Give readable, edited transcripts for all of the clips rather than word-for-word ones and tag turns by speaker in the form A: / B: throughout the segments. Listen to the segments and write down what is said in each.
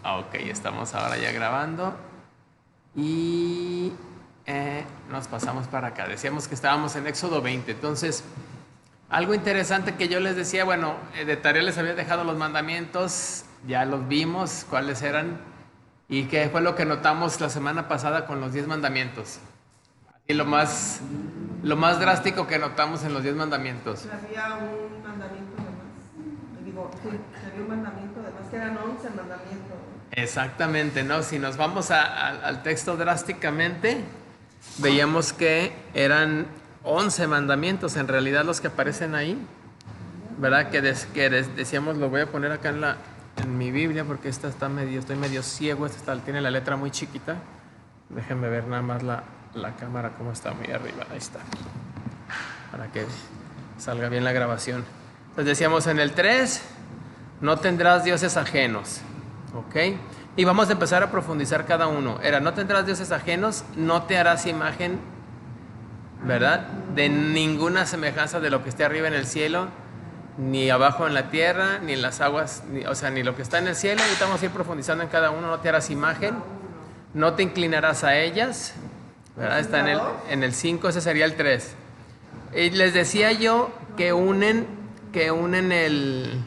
A: Ok, estamos ahora ya grabando. Y nos pasamos para acá. Decíamos que estábamos en Éxodo 20. Entonces, algo interesante que yo les decía, bueno, de tarea les había dejado los mandamientos, ya los vimos, cuáles eran, y qué fue lo que notamos la semana pasada con los 10 mandamientos. Y lo más drástico que notamos en los 10 mandamientos.
B: Había un mandamiento de más. Digo, sí, había un mandamiento de más, que eran 11 mandamientos.
A: Exactamente, ¿no? Si nos vamos al texto drásticamente, veíamos que eran 11 mandamientos en realidad los que aparecen ahí, ¿verdad? Decíamos, lo voy a poner acá en mi Biblia porque esta estoy medio ciego, tiene la letra muy chiquita. Déjenme ver nada más la cámara cómo está muy arriba, ahí está, para que salga bien la grabación. Entonces decíamos en el 3, no tendrás dioses ajenos, ¿ok? Y vamos a empezar a profundizar cada uno. No tendrás dioses ajenos, no te harás imagen, ¿verdad? De ninguna semejanza de lo que esté arriba en el cielo, ni abajo en la tierra, ni en las aguas, ni lo que está en el cielo. Ahorita vamos a ir profundizando en cada uno. No te harás imagen, no te inclinarás a ellas, ¿verdad? Está en el 5, ese sería el 3. Y les decía yo que unen el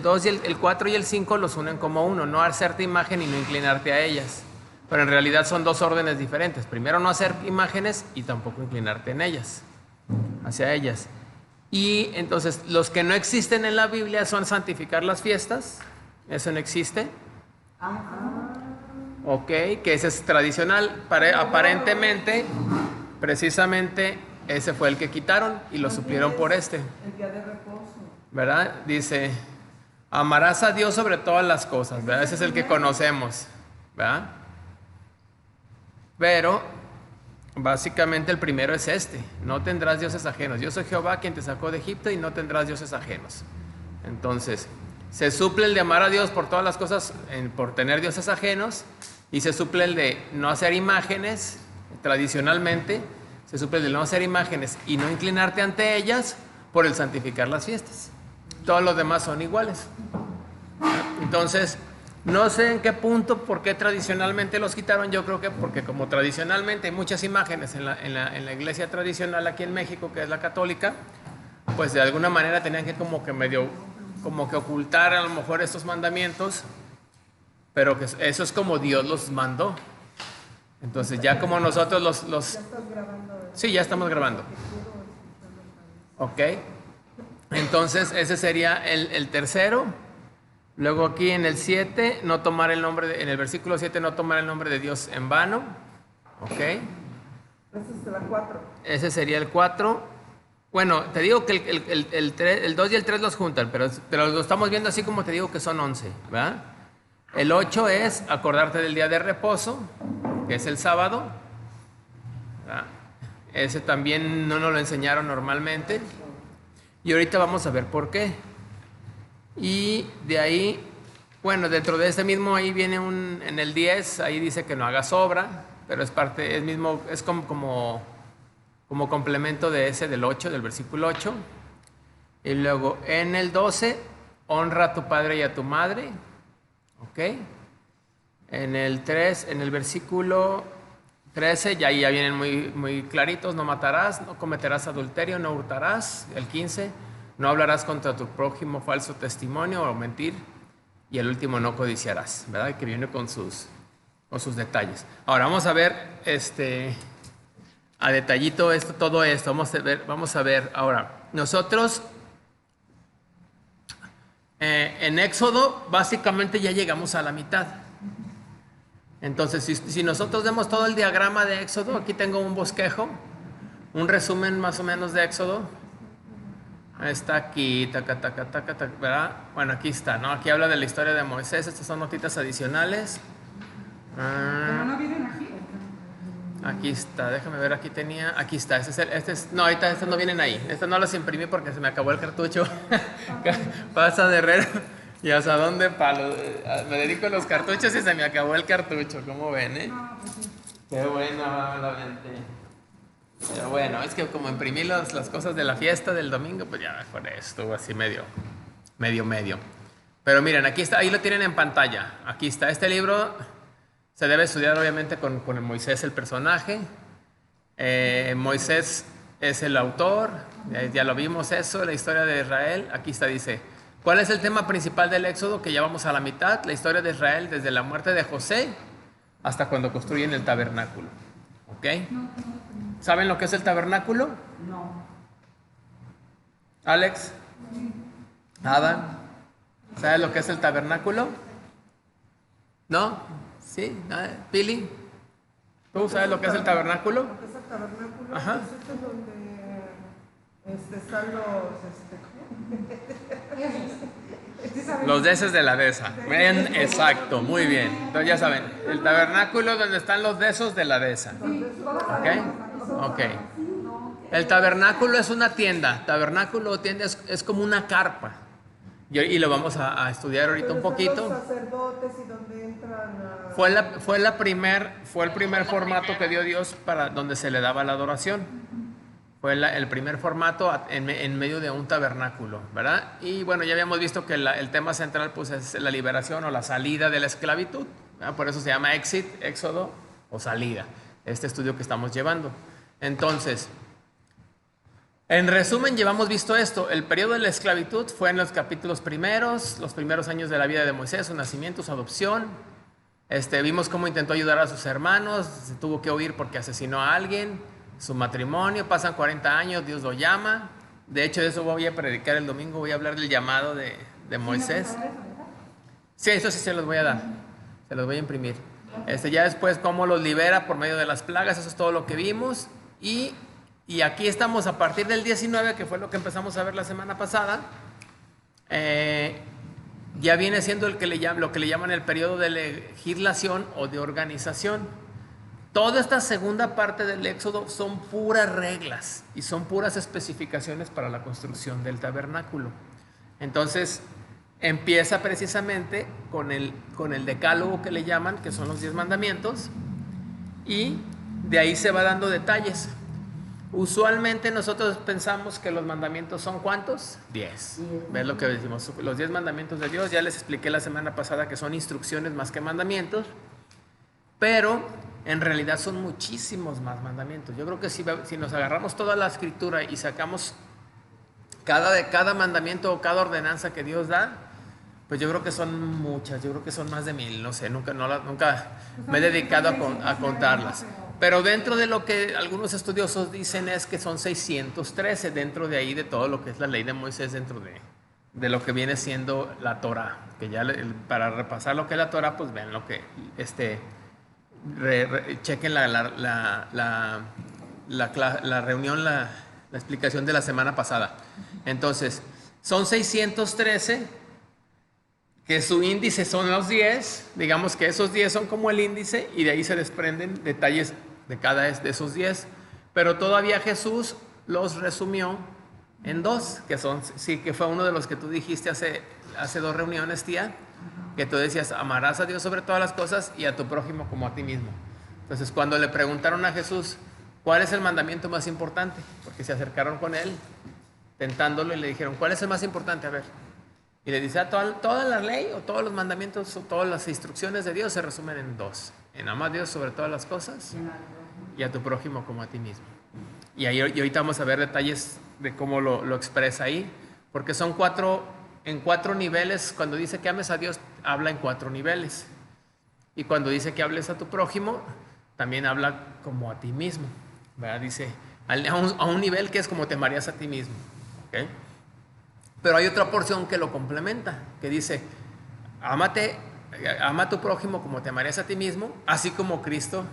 A: 2 y el 4 y el 5 los unen como uno, no hacerte imagen y no inclinarte a ellas. Pero en realidad son dos órdenes diferentes. Primero no hacer imágenes y tampoco inclinarte en ellas, hacia ellas. Y entonces los que no existen en la Biblia son santificar las fiestas. Eso no existe. Ok, que ese es tradicional. Aparentemente, precisamente ese fue el que quitaron y lo suplieron por este.
B: El día de reposo.
A: ¿Verdad? Dice, amarás a Dios sobre todas las cosas, ¿verdad? Ese es el que conocemos, ¿verdad? Pero básicamente el primero es este, no tendrás dioses ajenos. Yo soy Jehová quien te sacó de Egipto y no tendrás dioses ajenos. Entonces, se suple el de amar a Dios por todas las cosas, por tener dioses ajenos, y se suple el de no hacer imágenes, tradicionalmente, se suple el de no hacer imágenes y no inclinarte ante ellas por el santificar las fiestas. Todos los demás son iguales. Entonces, no sé en qué punto, por qué tradicionalmente los quitaron. Yo creo que porque como tradicionalmente hay muchas imágenes en la iglesia tradicional aquí en México, que es la católica, pues de alguna manera tenían que como que ocultar a lo mejor estos mandamientos, pero que eso es como Dios los mandó. Entonces ya como nosotros los...
B: ¿Ya estás grabando?
A: Sí, ya estamos grabando. Ok. Entonces ese sería el tercero. Luego aquí en el 7, no tomar el nombre, en el versículo 7, no tomar el nombre de Dios en vano. Ok.
B: Ese es el 4.
A: Ese sería el 4. Bueno, te digo que el 2 y el 3 los juntan, pero lo estamos viendo así como te digo que son 11, ¿verdad? El 8 es acordarte del día de reposo, que es el sábado, ¿verdad? Ese también no nos lo enseñaron normalmente. Y ahorita vamos a ver por qué. Y de ahí, bueno, dentro de este mismo, ahí viene en el 10, ahí dice que no hagas obra, pero es como complemento de ese del 8, del versículo 8. Y luego en el 12, honra a tu padre y a tu madre. ¿Ok? En el 3, en el versículo 13, ya vienen muy, muy claritos, no matarás, no cometerás adulterio, no hurtarás. El 15, no hablarás contra tu prójimo falso testimonio o mentir. Y el último, no codiciarás, ¿verdad? Que viene con sus detalles. Ahora vamos a ver a detallito todo esto. Vamos a ver ahora. Nosotros en Éxodo básicamente ya llegamos a la mitad. Entonces, si nosotros vemos todo el diagrama de Éxodo, aquí tengo un bosquejo, un resumen más o menos de Éxodo. Está aquí, ¿verdad? Bueno, aquí está, ¿no? Aquí habla de la historia de Moisés. Estas son notitas adicionales.
B: ¿Pero no vienen aquí?
A: Aquí está, déjame ver, aquí está, no, ahorita estas no vienen ahí. Estas no las imprimí porque se me acabó el cartucho. Pasa de herrero. ¿Y hasta dónde palo? Me dedico a los cartuchos y se me acabó el cartucho, ¿cómo ven, Qué buena la mente. Pero bueno, es que como imprimí las cosas de la fiesta del domingo, pues ya mejor estuvo así medio. Pero miren, aquí está, ahí lo tienen en pantalla. Aquí está, este libro se debe estudiar obviamente con el Moisés, el personaje. Moisés es el autor, ya lo vimos eso, la historia de Israel. Aquí está, dice, ¿cuál es el tema principal del Éxodo? Que ya vamos a la mitad, la historia de Israel desde la muerte de José hasta cuando construyen el tabernáculo. ¿Ok? ¿Saben lo que es el tabernáculo?
B: No.
A: Alex, Adam, ¿sabes lo que es el tabernáculo? ¿No? ¿Sí? ¿Pili? ¿Tú sabes lo que es el tabernáculo?
B: Lo que es el tabernáculo,
A: Ajá.
B: pues esto es donde están
A: Los deses de la dehesa. Bien, exacto, muy bien. Entonces ya saben, el tabernáculo donde están los desos de la dehesa. ¿Ok? Ok. El tabernáculo es una tienda. Tabernáculo o tienda es como una carpa. Y lo vamos a estudiar ahorita un poquito.
B: Los sacerdotes y donde entran a...
A: Fue el primer formato que dio Dios para donde se le daba la adoración. Fue el primer formato en medio de un tabernáculo, ¿verdad? Y bueno, ya habíamos visto que el tema central pues es la liberación o la salida de la esclavitud, ¿verdad? Por eso se llama éxodo o salida, este estudio que estamos llevando. Entonces, en resumen, llevamos visto esto. El periodo de la esclavitud fue en los capítulos primeros, los primeros años de la vida de Moisés, su nacimiento, su adopción. Vimos cómo intentó ayudar a sus hermanos, se tuvo que huir porque asesinó a alguien. Su matrimonio, pasan 40 años, Dios lo llama. De hecho, de eso voy a predicar el domingo, voy a hablar del llamado de Moisés. Sí, eso sí se los voy a dar, se los voy a imprimir. Ya después cómo los libera por medio de las plagas, eso es todo lo que vimos. Y aquí estamos a partir del 19, que fue lo que empezamos a ver la semana pasada. Ya viene siendo lo que le llaman el periodo de legislación o de organización. Toda esta segunda parte del Éxodo son puras reglas y son puras especificaciones para la construcción del tabernáculo. Entonces, empieza precisamente con el decálogo que le llaman, que son los 10 mandamientos, y de ahí se va dando detalles. Usualmente nosotros pensamos que los mandamientos son ¿cuántos? 10. ¿Ves lo que decimos? Los 10 mandamientos de Dios, ya les expliqué la semana pasada que son instrucciones más que mandamientos, pero en realidad son muchísimos más mandamientos. Yo creo que si nos agarramos toda la escritura y sacamos cada mandamiento o cada ordenanza que Dios da, pues yo creo que son muchas, yo creo que son más de 1000, no sé, nunca me he dedicado a contarlas. Pero dentro de lo que algunos estudiosos dicen es que son 613 dentro de ahí de todo lo que es la ley de Moisés, dentro de lo que viene siendo la Torah. Que ya para repasar lo que es la Torah, pues vean lo que chequen la reunión, la explicación de la semana pasada. Entonces, son 613, que su índice son los 10, digamos que esos 10 son como el índice, y de ahí se desprenden detalles de cada de esos 10, pero todavía Jesús los resumió en 2, que fue uno de los que tú dijiste hace 2 reuniones, tía, que tú decías, amarás a Dios sobre todas las cosas y a tu prójimo como a ti mismo. Entonces, cuando le preguntaron a Jesús, ¿cuál es el mandamiento más importante? Porque se acercaron con él, tentándolo, y le dijeron, ¿cuál es el más importante? A ver. Y le dice, toda la ley, o todos los mandamientos, o todas las instrucciones de Dios se resumen en 2. En amar a Dios sobre todas las cosas y a tu prójimo como a ti mismo. Y ahorita vamos a ver detalles de cómo lo expresa ahí, porque son en 4 niveles. Cuando dice que ames a Dios, habla en 4 niveles. Y cuando dice que hables a tu prójimo, también habla como a ti mismo, ¿verdad? Dice, a un nivel que es como te amarías a ti mismo, ¿ok? Pero hay otra porción que lo complementa, que dice, ama a tu prójimo como te amarías a ti mismo, así como Cristo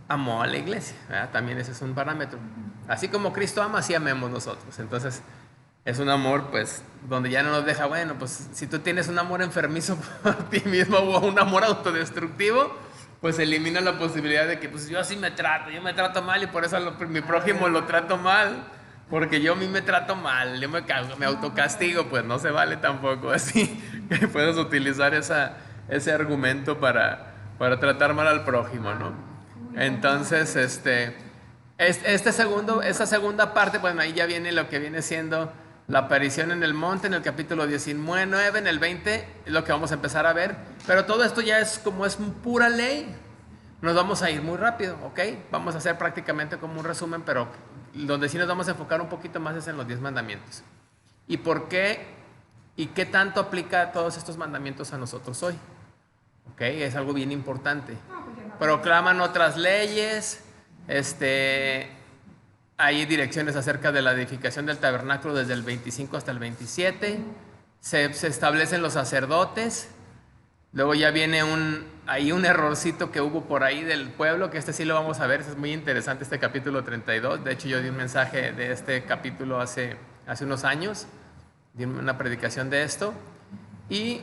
A: amó a la iglesia, ¿verdad? También ese es un parámetro. Así como Cristo ama, así amemos nosotros. Entonces, es un amor, pues, donde ya no nos deja, bueno, pues, si tú tienes un amor enfermizo por ti mismo o un amor autodestructivo, pues elimina la posibilidad de que, pues, yo me trato mal y por eso mi prójimo lo trato mal. Porque yo a mí me trato mal, yo me autocastigo, pues no se vale tampoco así, que puedes utilizar ese argumento para tratar mal al prójimo, ¿no? Entonces, esa segunda parte, bueno, ahí ya viene lo que viene siendo la aparición en el monte, en el capítulo 19, en el 20, es lo que vamos a empezar a ver. Pero todo esto ya es como es pura ley. Nos vamos a ir muy rápido, ¿ok? Vamos a hacer prácticamente como un resumen, pero donde sí nos vamos a enfocar un poquito más es en los 10 mandamientos. ¿Y por qué? ¿Y qué tanto aplica todos estos mandamientos a nosotros hoy? ¿Ok? Es algo bien importante. Proclaman otras leyes, hay direcciones acerca de la edificación del tabernáculo desde el 25 hasta el 27. Se establecen los sacerdotes. Luego ya viene un errorcito que hubo por ahí del pueblo, que sí lo vamos a ver. Es muy interesante este capítulo 32. De hecho, yo di un mensaje de este capítulo hace unos años. Di una predicación de esto. Y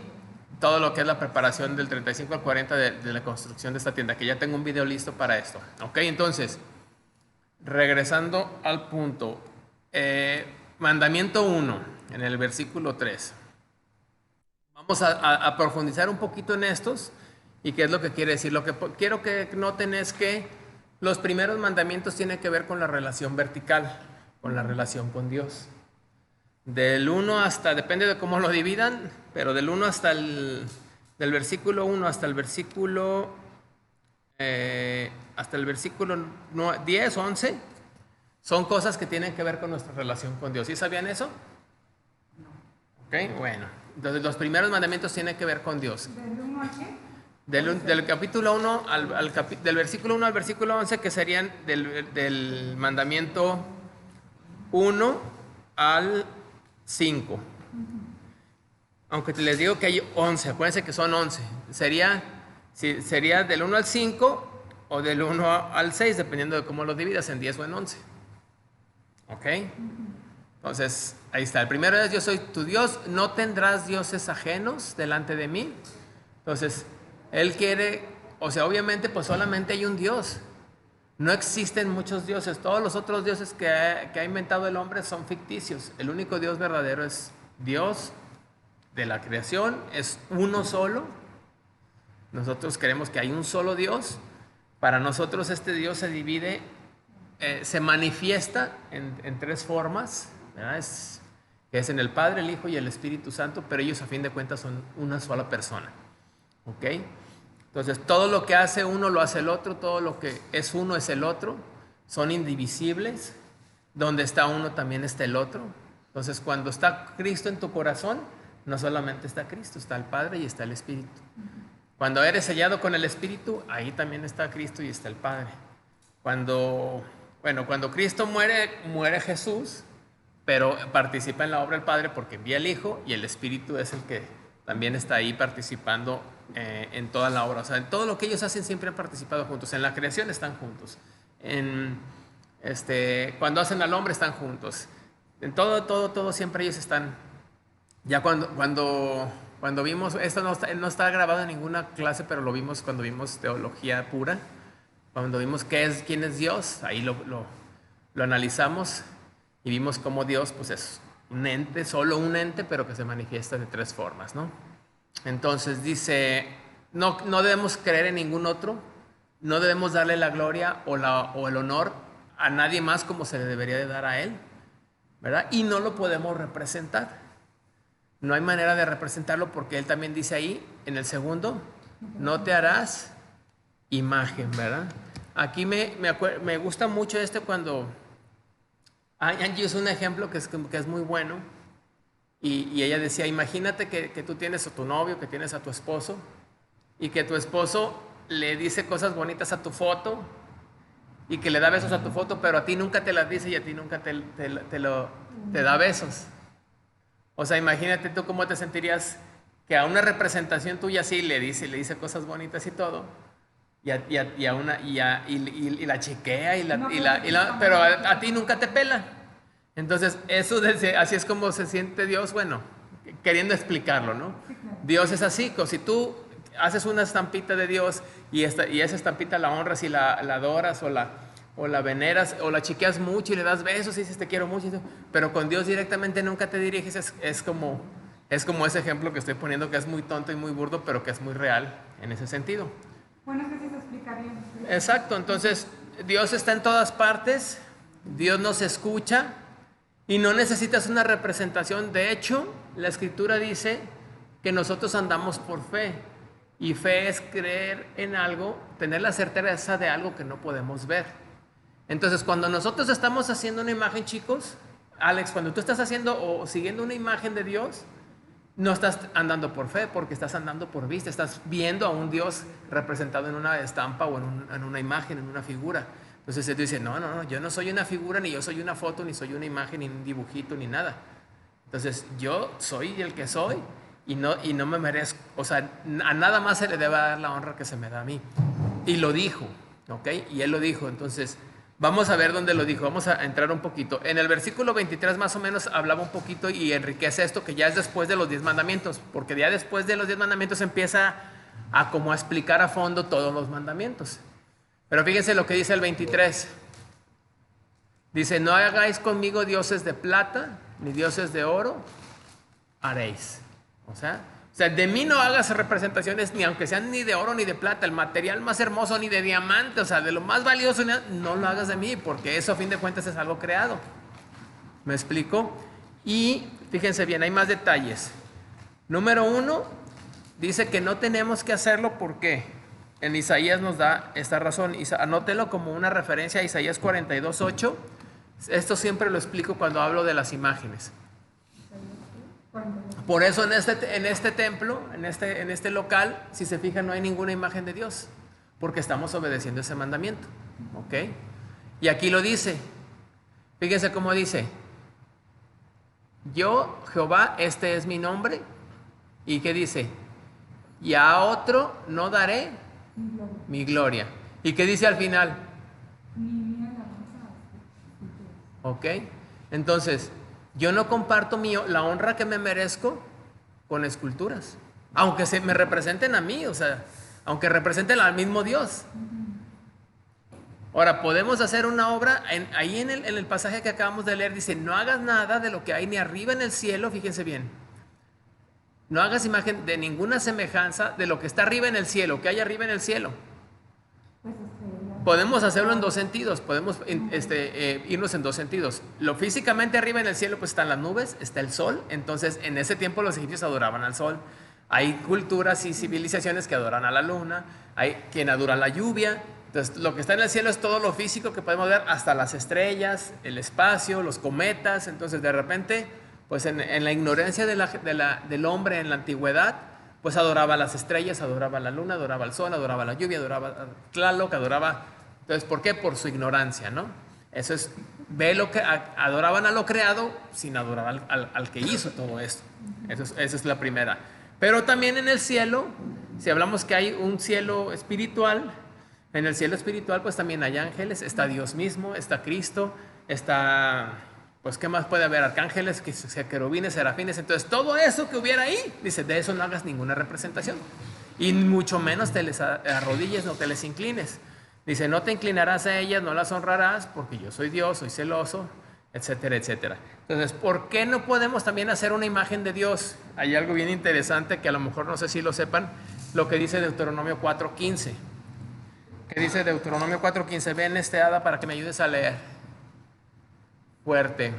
A: todo lo que es la preparación del 35 al 40 de la construcción de esta tienda, que ya tengo un video listo para esto. Ok, entonces, regresando al punto. Mandamiento 1, en el versículo 3. Vamos a profundizar un poquito en estos y qué es lo que quiere decir. Lo que quiero que noten es que los primeros mandamientos tienen que ver con la relación vertical, con la relación con Dios. Del 1 hasta, depende de cómo lo dividan, pero del 1 hasta del versículo 1 hasta el versículo 10, 11, son cosas que tienen que ver con nuestra relación con Dios. ¿Sí sabían eso? Ok, bueno. Entonces los primeros mandamientos tienen que ver con Dios.
C: ¿Del 1 a qué?
A: Del capítulo 1 del versículo 1 al versículo 11, que serían del mandamiento 1 al 5. Aunque les digo que hay 11, acuérdense que son 11. Sería del 1 al 5 o del 1 al 6, dependiendo de cómo lo dividas, en 10 o en 11. ¿Ok? Entonces, ahí está. El primero es: yo soy tu Dios, no tendrás dioses ajenos delante de mí. Entonces, Él quiere, o sea, obviamente, pues solamente hay un Dios. No existen muchos dioses. Todos los otros dioses que ha inventado el hombre son ficticios. El único Dios verdadero es Dios de la creación, es uno solo. Nosotros creemos que hay un solo Dios. Para nosotros este Dios se divide, se manifiesta en tres formas, ¿verdad? Es en el Padre, el Hijo y el Espíritu Santo, pero ellos a fin de cuentas son una sola persona. ¿Ok? Entonces, todo lo que hace uno lo hace el otro, todo lo que es uno es el otro, son indivisibles. Donde está uno también está el otro. Entonces, cuando está Cristo en tu corazón, no solamente está Cristo, está el Padre y está el Espíritu. Cuando eres sellado con el Espíritu, ahí también está Cristo y está el Padre. Cuando Cristo muere Jesús, pero participa en la obra del Padre porque envía el Hijo, y el Espíritu es el que también está ahí participando en toda la obra. O sea, en todo lo que ellos hacen siempre han participado juntos. En la creación están juntos. Cuando hacen al hombre están juntos. En todo siempre ellos están. Ya cuando vimos, esto no está grabado en ninguna clase, pero lo vimos cuando vimos teología pura. Cuando vimos quién es Dios, ahí lo analizamos y vimos cómo Dios pues es un ente, solo un ente, pero que se manifiesta de tres formas, ¿no? Entonces dice, no debemos creer en ningún otro, no debemos darle la gloria o el honor a nadie más como se le debería de dar a Él, ¿verdad? Y no lo podemos representar. No hay manera de representarlo porque Él también dice ahí, en el segundo, no te harás imagen, ¿verdad? Aquí me gusta mucho cuando Angie es un ejemplo que es muy bueno, y ella decía, imagínate que tú tienes a tu novio, que tienes a tu esposo, y que tu esposo le dice cosas bonitas a tu foto, y que le da besos a tu foto, pero a ti nunca te las dice y a ti nunca te da besos. O sea, imagínate tú cómo te sentirías que a una representación tuya sí le dice cosas bonitas y todo, y la chequea, pero a ti nunca te pela. Entonces, así es como se siente Dios, bueno, queriendo explicarlo, ¿no? Dios es así, si tú haces una estampita de Dios y esa estampita la honras y la adoras o la veneras o la chiqueas mucho y le das besos y dices te quiero mucho, pero con Dios directamente nunca te diriges, es como ese ejemplo que estoy poniendo, que es muy tonto y muy burdo, pero que es muy real en ese sentido.
C: Bueno, es que sí se explica bien.
A: Exacto, entonces Dios está en todas partes, Dios nos escucha Y no necesitas una representación. De hecho, la Escritura dice que nosotros andamos por fe. Y fe es creer en algo, tener la certeza de algo que no podemos ver. Entonces, cuando nosotros estamos haciendo una imagen, chicos, Alex, cuando tú estás haciendo o siguiendo una imagen de Dios, no estás andando por fe, porque estás andando por vista. Estás viendo a un Dios representado en una estampa o en una imagen, en una figura. Entonces tú dices, no, yo no soy una figura, ni yo soy una foto, ni soy una imagen, ni un dibujito, ni nada. Entonces yo soy el que soy y no me merezco. O sea, a nada más se le debe dar la honra que se me da a mí. Y lo dijo, ¿ok? Y él lo dijo. Entonces, vamos a ver dónde lo dijo. Vamos a entrar un poquito. En el versículo 23 más o menos hablaba un poquito y enriquece esto, que ya es después de los 10 mandamientos. Porque ya después de los 10 mandamientos empieza a como a explicar a fondo todos los mandamientos. Pero fíjense lo que dice el 23. Dice, no hagáis conmigo dioses de plata, ni dioses de oro, haréis. O sea, de mí no hagas representaciones, ni aunque sean ni de oro ni de plata, el material más hermoso ni de diamante, o sea, de lo más valioso, no lo hagas de mí, porque eso a fin de cuentas es algo creado. ¿Me explico? Y fíjense bien, hay más detalles. Número 1, dice que no tenemos que hacerlo porque en Isaías nos da esta razón. Anótelo como una referencia a Isaías 42:8. Esto siempre lo explico cuando hablo de las imágenes. Por eso en este templo, en este local, si se fijan, no hay ninguna imagen de Dios, porque estamos obedeciendo ese mandamiento. ¿Ok? Y aquí lo dice. Fíjense cómo dice. Yo, Jehová, este es mi nombre. ¿Y qué dice? Y a otro no daré mi gloria. ¿Y qué dice al final? ¿Ok? Entonces, yo no comparto la honra que me merezco con esculturas. Aunque se me representen a mí, o sea, aunque representen al mismo Dios. Ahora, podemos hacer una obra, ahí en el pasaje que acabamos de leer, dice, no hagas nada de lo que hay ni arriba en el cielo, fíjense bien. No hagas imagen de ninguna semejanza de lo que está arriba en el cielo, que hay arriba en el cielo. Podemos hacerlo en dos sentidos, podemos irnos en dos sentidos. Lo físicamente arriba en el cielo pues están las nubes, está el sol. Entonces en ese tiempo los egipcios adoraban al sol. Hay culturas y civilizaciones que adoran a la luna, hay quien adora la lluvia. Entonces lo que está en el cielo es todo lo físico que podemos ver, hasta las estrellas, el espacio, los cometas. Entonces de repente, pues en la ignorancia del hombre en la antigüedad, pues adoraba las estrellas, adoraba la luna, adoraba el sol, adoraba la lluvia, adoraba Tlaloc, adoraba. Entonces, ¿por qué? Por su ignorancia, ¿no? Eso es, adoraban a lo creado sin adorar al que hizo todo esto. Esa es la primera. Pero también en el cielo, si hablamos que hay un cielo espiritual, en el cielo espiritual pues también hay ángeles, está Dios mismo, está Cristo, está, pues ¿qué más puede haber? Arcángeles, querubines, serafines. Entonces todo eso que hubiera ahí, dice, de eso no hagas ninguna representación. Y mucho menos te les arrodilles, no te les inclines. Dice, no te inclinarás a ellas, no las honrarás, porque yo soy Dios, soy celoso, etcétera, etcétera. Entonces, ¿por qué no podemos también hacer una imagen de Dios? Hay algo bien interesante que a lo mejor no sé si lo sepan, lo que dice Deuteronomio 4:15. ¿Qué dice Deuteronomio 4:15? Ven, Ada, para que me ayudes a leer. Fuerte.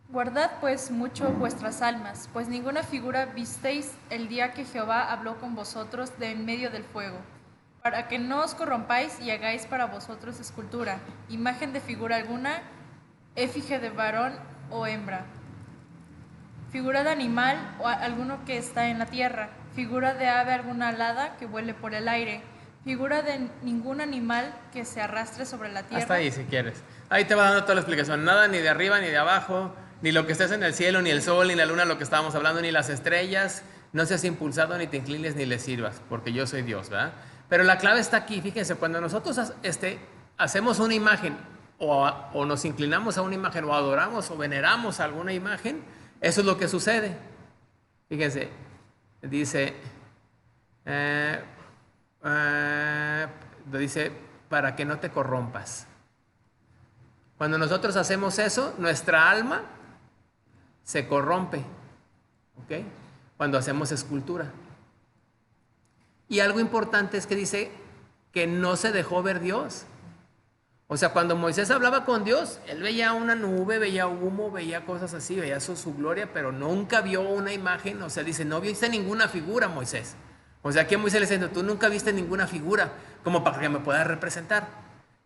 D: Guardad pues mucho vuestras almas, pues ninguna figura visteis el día que Jehová habló con vosotros de en medio del fuego, para que no os corrompáis y hagáis para vosotros escultura, imagen de figura alguna, éfigie de varón o hembra, figura de animal o alguno que está en la tierra, figura de ave alguna alada que vuele por el aire, figura de ningún animal que se arrastre sobre la tierra.
A: Hasta ahí si quieres. Ahí te va dando toda la explicación. Nada ni de arriba ni de abajo, ni lo que estés en el cielo, ni el sol, ni la luna, lo que estábamos hablando, ni las estrellas. No seas impulsado, ni te inclines, ni le sirvas, porque yo soy Dios, ¿verdad? Pero la clave está aquí. Fíjense, cuando nosotros hacemos una imagen o nos inclinamos a una imagen o adoramos o veneramos a alguna imagen, eso es lo que sucede. Fíjense, dice, para que no te corrompas. Cuando nosotros hacemos eso, nuestra alma se corrompe, ¿ok? Cuando hacemos escultura. Y algo importante es que dice que no se dejó ver Dios. O sea, cuando Moisés hablaba con Dios, él veía una nube, veía humo, veía cosas así, veía su gloria, pero nunca vio una imagen. O sea, dice, no viste ninguna figura, Moisés. O sea, aquí a Moisés le dice, tú nunca viste ninguna figura como para que me puedas representar.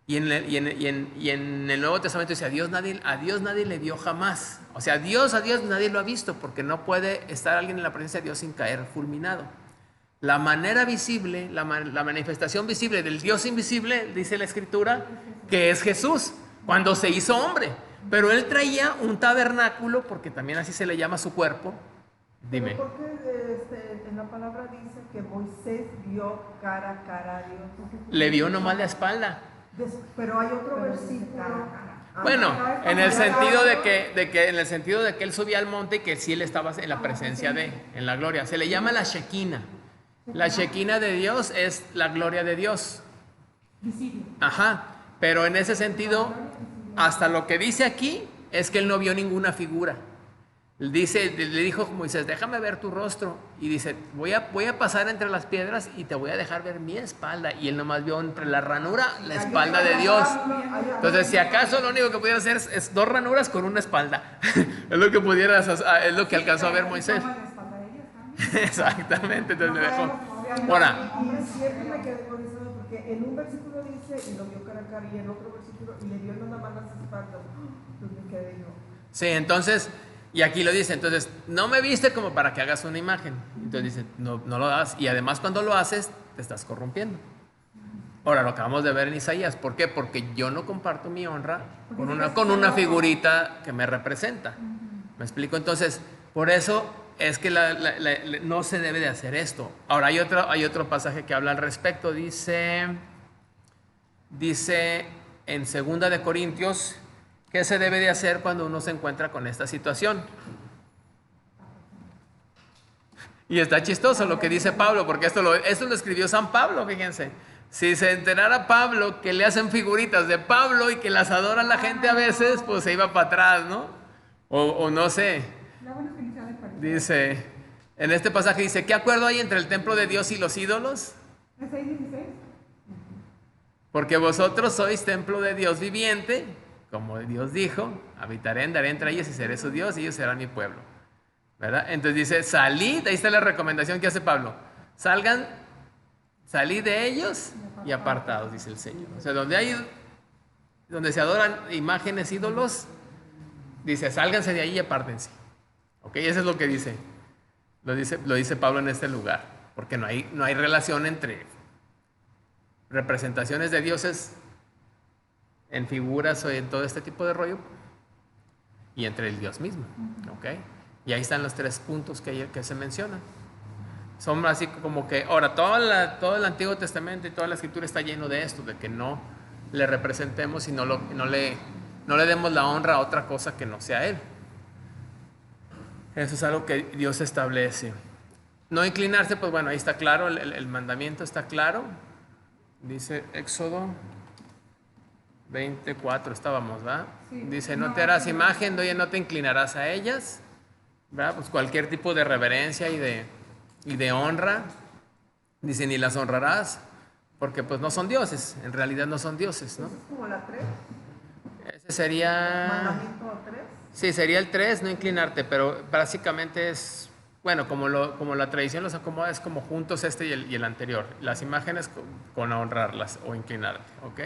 A: Y en el Nuevo Testamento dice, a Dios nadie le vio jamás. O sea, a Dios nadie lo ha visto, porque no puede estar alguien en la presencia de Dios sin caer fulminado. La manera visible, la manifestación visible del Dios invisible, dice la Escritura, que es Jesús, cuando se hizo hombre. Pero él traía un tabernáculo, porque también así se le llama su cuerpo. Dime.
B: ¿Por qué en la palabra dice que Moisés vio cara a cara a Dios?
A: Le vio nomás la espalda.
B: Pero hay otro versículo.
A: Bueno, en el sentido de que él subía al monte y que sí él estaba en la presencia en la gloria. Se le llama la Shekinah. La Shekinah de Dios es la gloria de Dios.
C: Visible.
A: Ajá, pero en ese sentido, hasta lo que dice aquí es que él no vio ninguna figura. Le dijo Moisés, déjame ver tu rostro. Y dice, voy a pasar entre las piedras y te voy a dejar ver mi espalda. Y él nomás vio entre la ranura la espalda de Dios. Entonces, si acaso lo único que pudiera hacer es 2 ranuras con una espalda. Es lo que alcanzó a ver Moisés. Exactamente, entonces me dejó. Ahora,
B: Y siempre me quedé con eso, porque en un versículo dice, y lo vio cara a cara, y en otro versículo, y le vio nada más las espaldas. Entonces me quedé yo.
A: sí, entonces, y aquí lo dice, entonces, no me viste como para que hagas una imagen. Entonces dice, no lo hagas, y además cuando lo haces, te estás corrompiendo. Ahora, lo acabamos de ver en Isaías, ¿por qué? Porque yo no comparto mi honra con una figurita que me representa. ¿Me explico? Entonces, por eso es que no se debe de hacer esto. Ahora, hay otro pasaje que habla al respecto. Dice en 2 de Corintios, ¿qué se debe de hacer cuando uno se encuentra con esta situación? Y está chistoso lo que dice Pablo, porque esto lo escribió San Pablo, fíjense. Si se enterara Pablo que le hacen figuritas de Pablo y que las adora la gente a veces, pues se iba para atrás, ¿no? O no sé. Dice, en este pasaje dice, ¿qué acuerdo hay entre el templo de Dios y los ídolos?
C: ¿Es 6:16?
A: Porque vosotros sois templo de Dios viviente, como Dios dijo, habitaré, andaré entre ellos y seré su Dios y ellos serán mi pueblo. ¿Verdad? Entonces dice, salid, ahí está la recomendación que hace Pablo, salid de ellos y apartados, dice el Señor. O sea, donde se adoran imágenes, ídolos, dice, sálganse de ahí y apártense. Ok, eso es lo que dice. Lo dice Pablo en este lugar. Porque no hay relación entre representaciones de dioses en figuras o en todo este tipo de rollo y entre el Dios mismo. Ok. Y ahí están los 3 puntos que se mencionan. Son así como que, ahora, todo el Antiguo Testamento y toda la Escritura está lleno de esto, de que no le representemos y no le demos la honra a otra cosa que no sea Él. Eso es algo que Dios establece. No inclinarse, pues bueno, ahí está claro, el mandamiento está claro. Dice Éxodo 24, estábamos, ¿verdad?
C: Sí.
A: Dice, no te harás imagen, no te inclinarás a ellas, ¿verdad? Pues cualquier tipo de reverencia y de honra. Dice, ni las honrarás, porque pues no son dioses, en realidad no son dioses, ¿no?
B: ¿Es como la 3?
A: Ese sería...
B: ¿Mandamiento 3?
A: Sí, sería el 3, no inclinarte, pero básicamente es, bueno, como la tradición los acomoda, es como juntos este y el anterior. Las imágenes con honrarlas o inclinarte, ¿ok?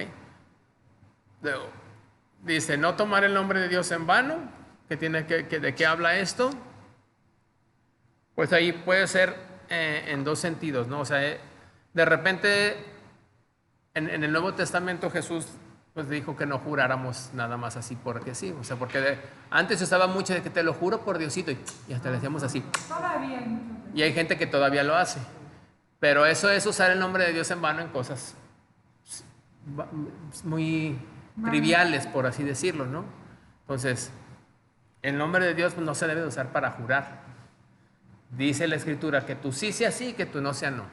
A: Dice, no tomar el nombre de Dios en vano, ¿de qué habla esto? Pues ahí puede ser en 2 sentidos, ¿no? O sea, de repente en el Nuevo Testamento Jesús pues dijo que no juráramos nada más así porque sí, o sea, porque antes se usaba mucho de que te lo juro por Diosito y hasta le decíamos así.
C: Todavía hay muchos.
A: Y hay gente que todavía lo hace, pero eso es usar el nombre de Dios en vano en cosas muy triviales, por así decirlo, ¿no? Entonces, el nombre de Dios no se debe de usar para jurar. Dice la Escritura que tú sí sea sí, que tú no sea no.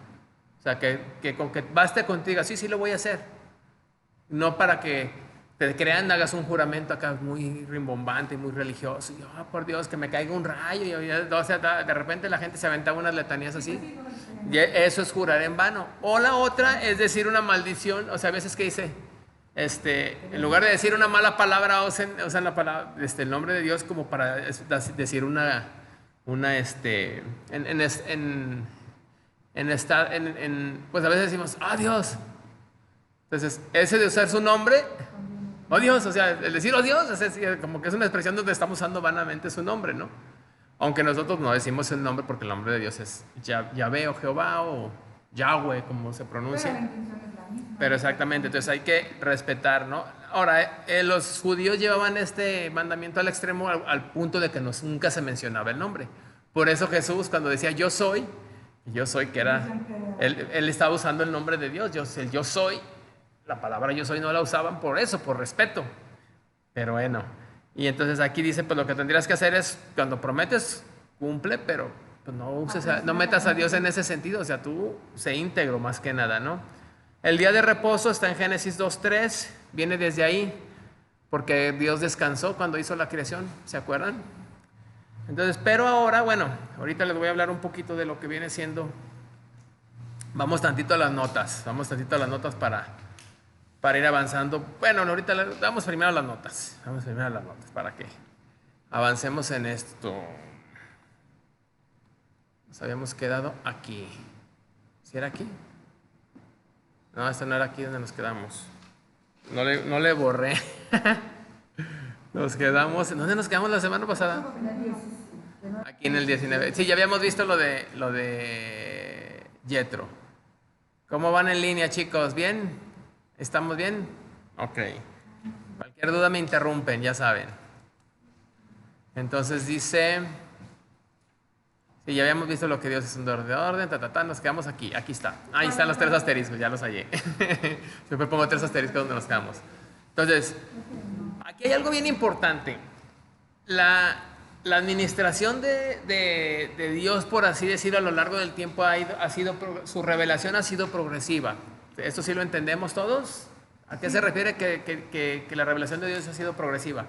A: O sea, que con que baste contigo, sí lo voy a hacer. No para que te crean, hagas un juramento acá muy rimbombante y muy religioso. Y, por Dios, que me caiga un rayo. O sea, de repente la gente se aventaba unas letanías así. Y eso es jurar en vano. O la otra es decir una maldición. O sea, a veces que dice, en lugar de decir una mala palabra, usan la palabra, el nombre de Dios como para decir pues a veces decimos, Dios. Entonces, ese de usar su nombre, Dios, o sea, el decir, Dios, como que es una expresión donde estamos usando vanamente su nombre, ¿no? Aunque nosotros no decimos el nombre porque el nombre de Dios es Yahvé o Jehová o Yahweh, como se pronuncia.
C: Pero la intención es la misma.
A: Pero exactamente, entonces hay que respetar, ¿no? Ahora, los judíos llevaban este mandamiento al extremo al punto de que nunca se mencionaba el nombre. Por eso Jesús, cuando decía yo soy, que era, él estaba usando el nombre de Dios, el yo soy, la palabra yo soy no la usaban por eso, por respeto. Pero bueno, y entonces aquí dice, pues lo que tendrías que hacer es, cuando prometes, cumple, pero pues no metas a Dios en ese sentido, o sea, tú sé íntegro más que nada, ¿no? El día de reposo está en Génesis 2:3, viene desde ahí, porque Dios descansó cuando hizo la creación, ¿se acuerdan? Entonces, pero ahora, bueno, ahorita les voy a hablar un poquito de lo que viene siendo, vamos tantito a las notas para ir avanzando. Bueno, ahorita vamos primero a las notas, para que avancemos en esto. Nos habíamos quedado aquí. ¿Sí era aquí? No, esto no era aquí donde nos quedamos. No le borré. Nos quedamos. ¿Dónde nos quedamos la semana pasada? Aquí en el 19. Sí, ya habíamos visto lo de Yetro. ¿Cómo van en línea, chicos? ¿Bien? ¿Estamos bien? Ok. Cualquier duda me interrumpen, ya saben. Entonces dice... Sí, ya habíamos visto lo que Dios es un dador de orden, nos quedamos aquí está. Ahí están los 3 asteriscos, ya los hallé. Siempre pongo 3 asteriscos donde nos quedamos. Entonces, aquí hay algo bien importante. La administración de Dios, por así decirlo, a lo largo del tiempo su revelación ha sido progresiva. ¿Esto sí lo entendemos todos? ¿A qué se refiere que la revelación de Dios ha sido progresiva?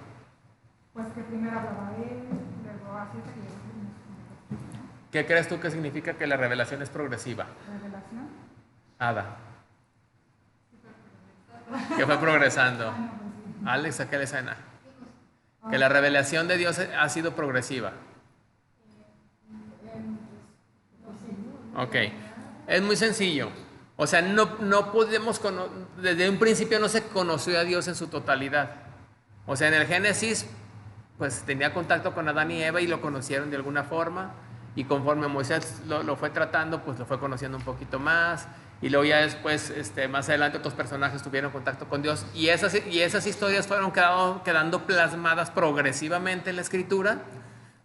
C: Pues que primero hablaba él, luego así se quedó.
A: ¿Qué crees tú que significa que la revelación es progresiva?
C: ¿Revelación?
A: Ada. Que fue progresando. Alex, ¿a qué le suena? Que la revelación de Dios ha sido progresiva. Ok. Es muy sencillo. O sea, no podemos desde un principio no se conoció a Dios en su totalidad. O sea, en el Génesis, pues tenía contacto con Adán y Eva y lo conocieron de alguna forma. Y conforme Moisés lo fue tratando, pues lo fue conociendo un poquito más. Y luego ya después, más adelante, otros personajes tuvieron contacto con Dios. Y esas historias fueron quedando plasmadas progresivamente en la Escritura,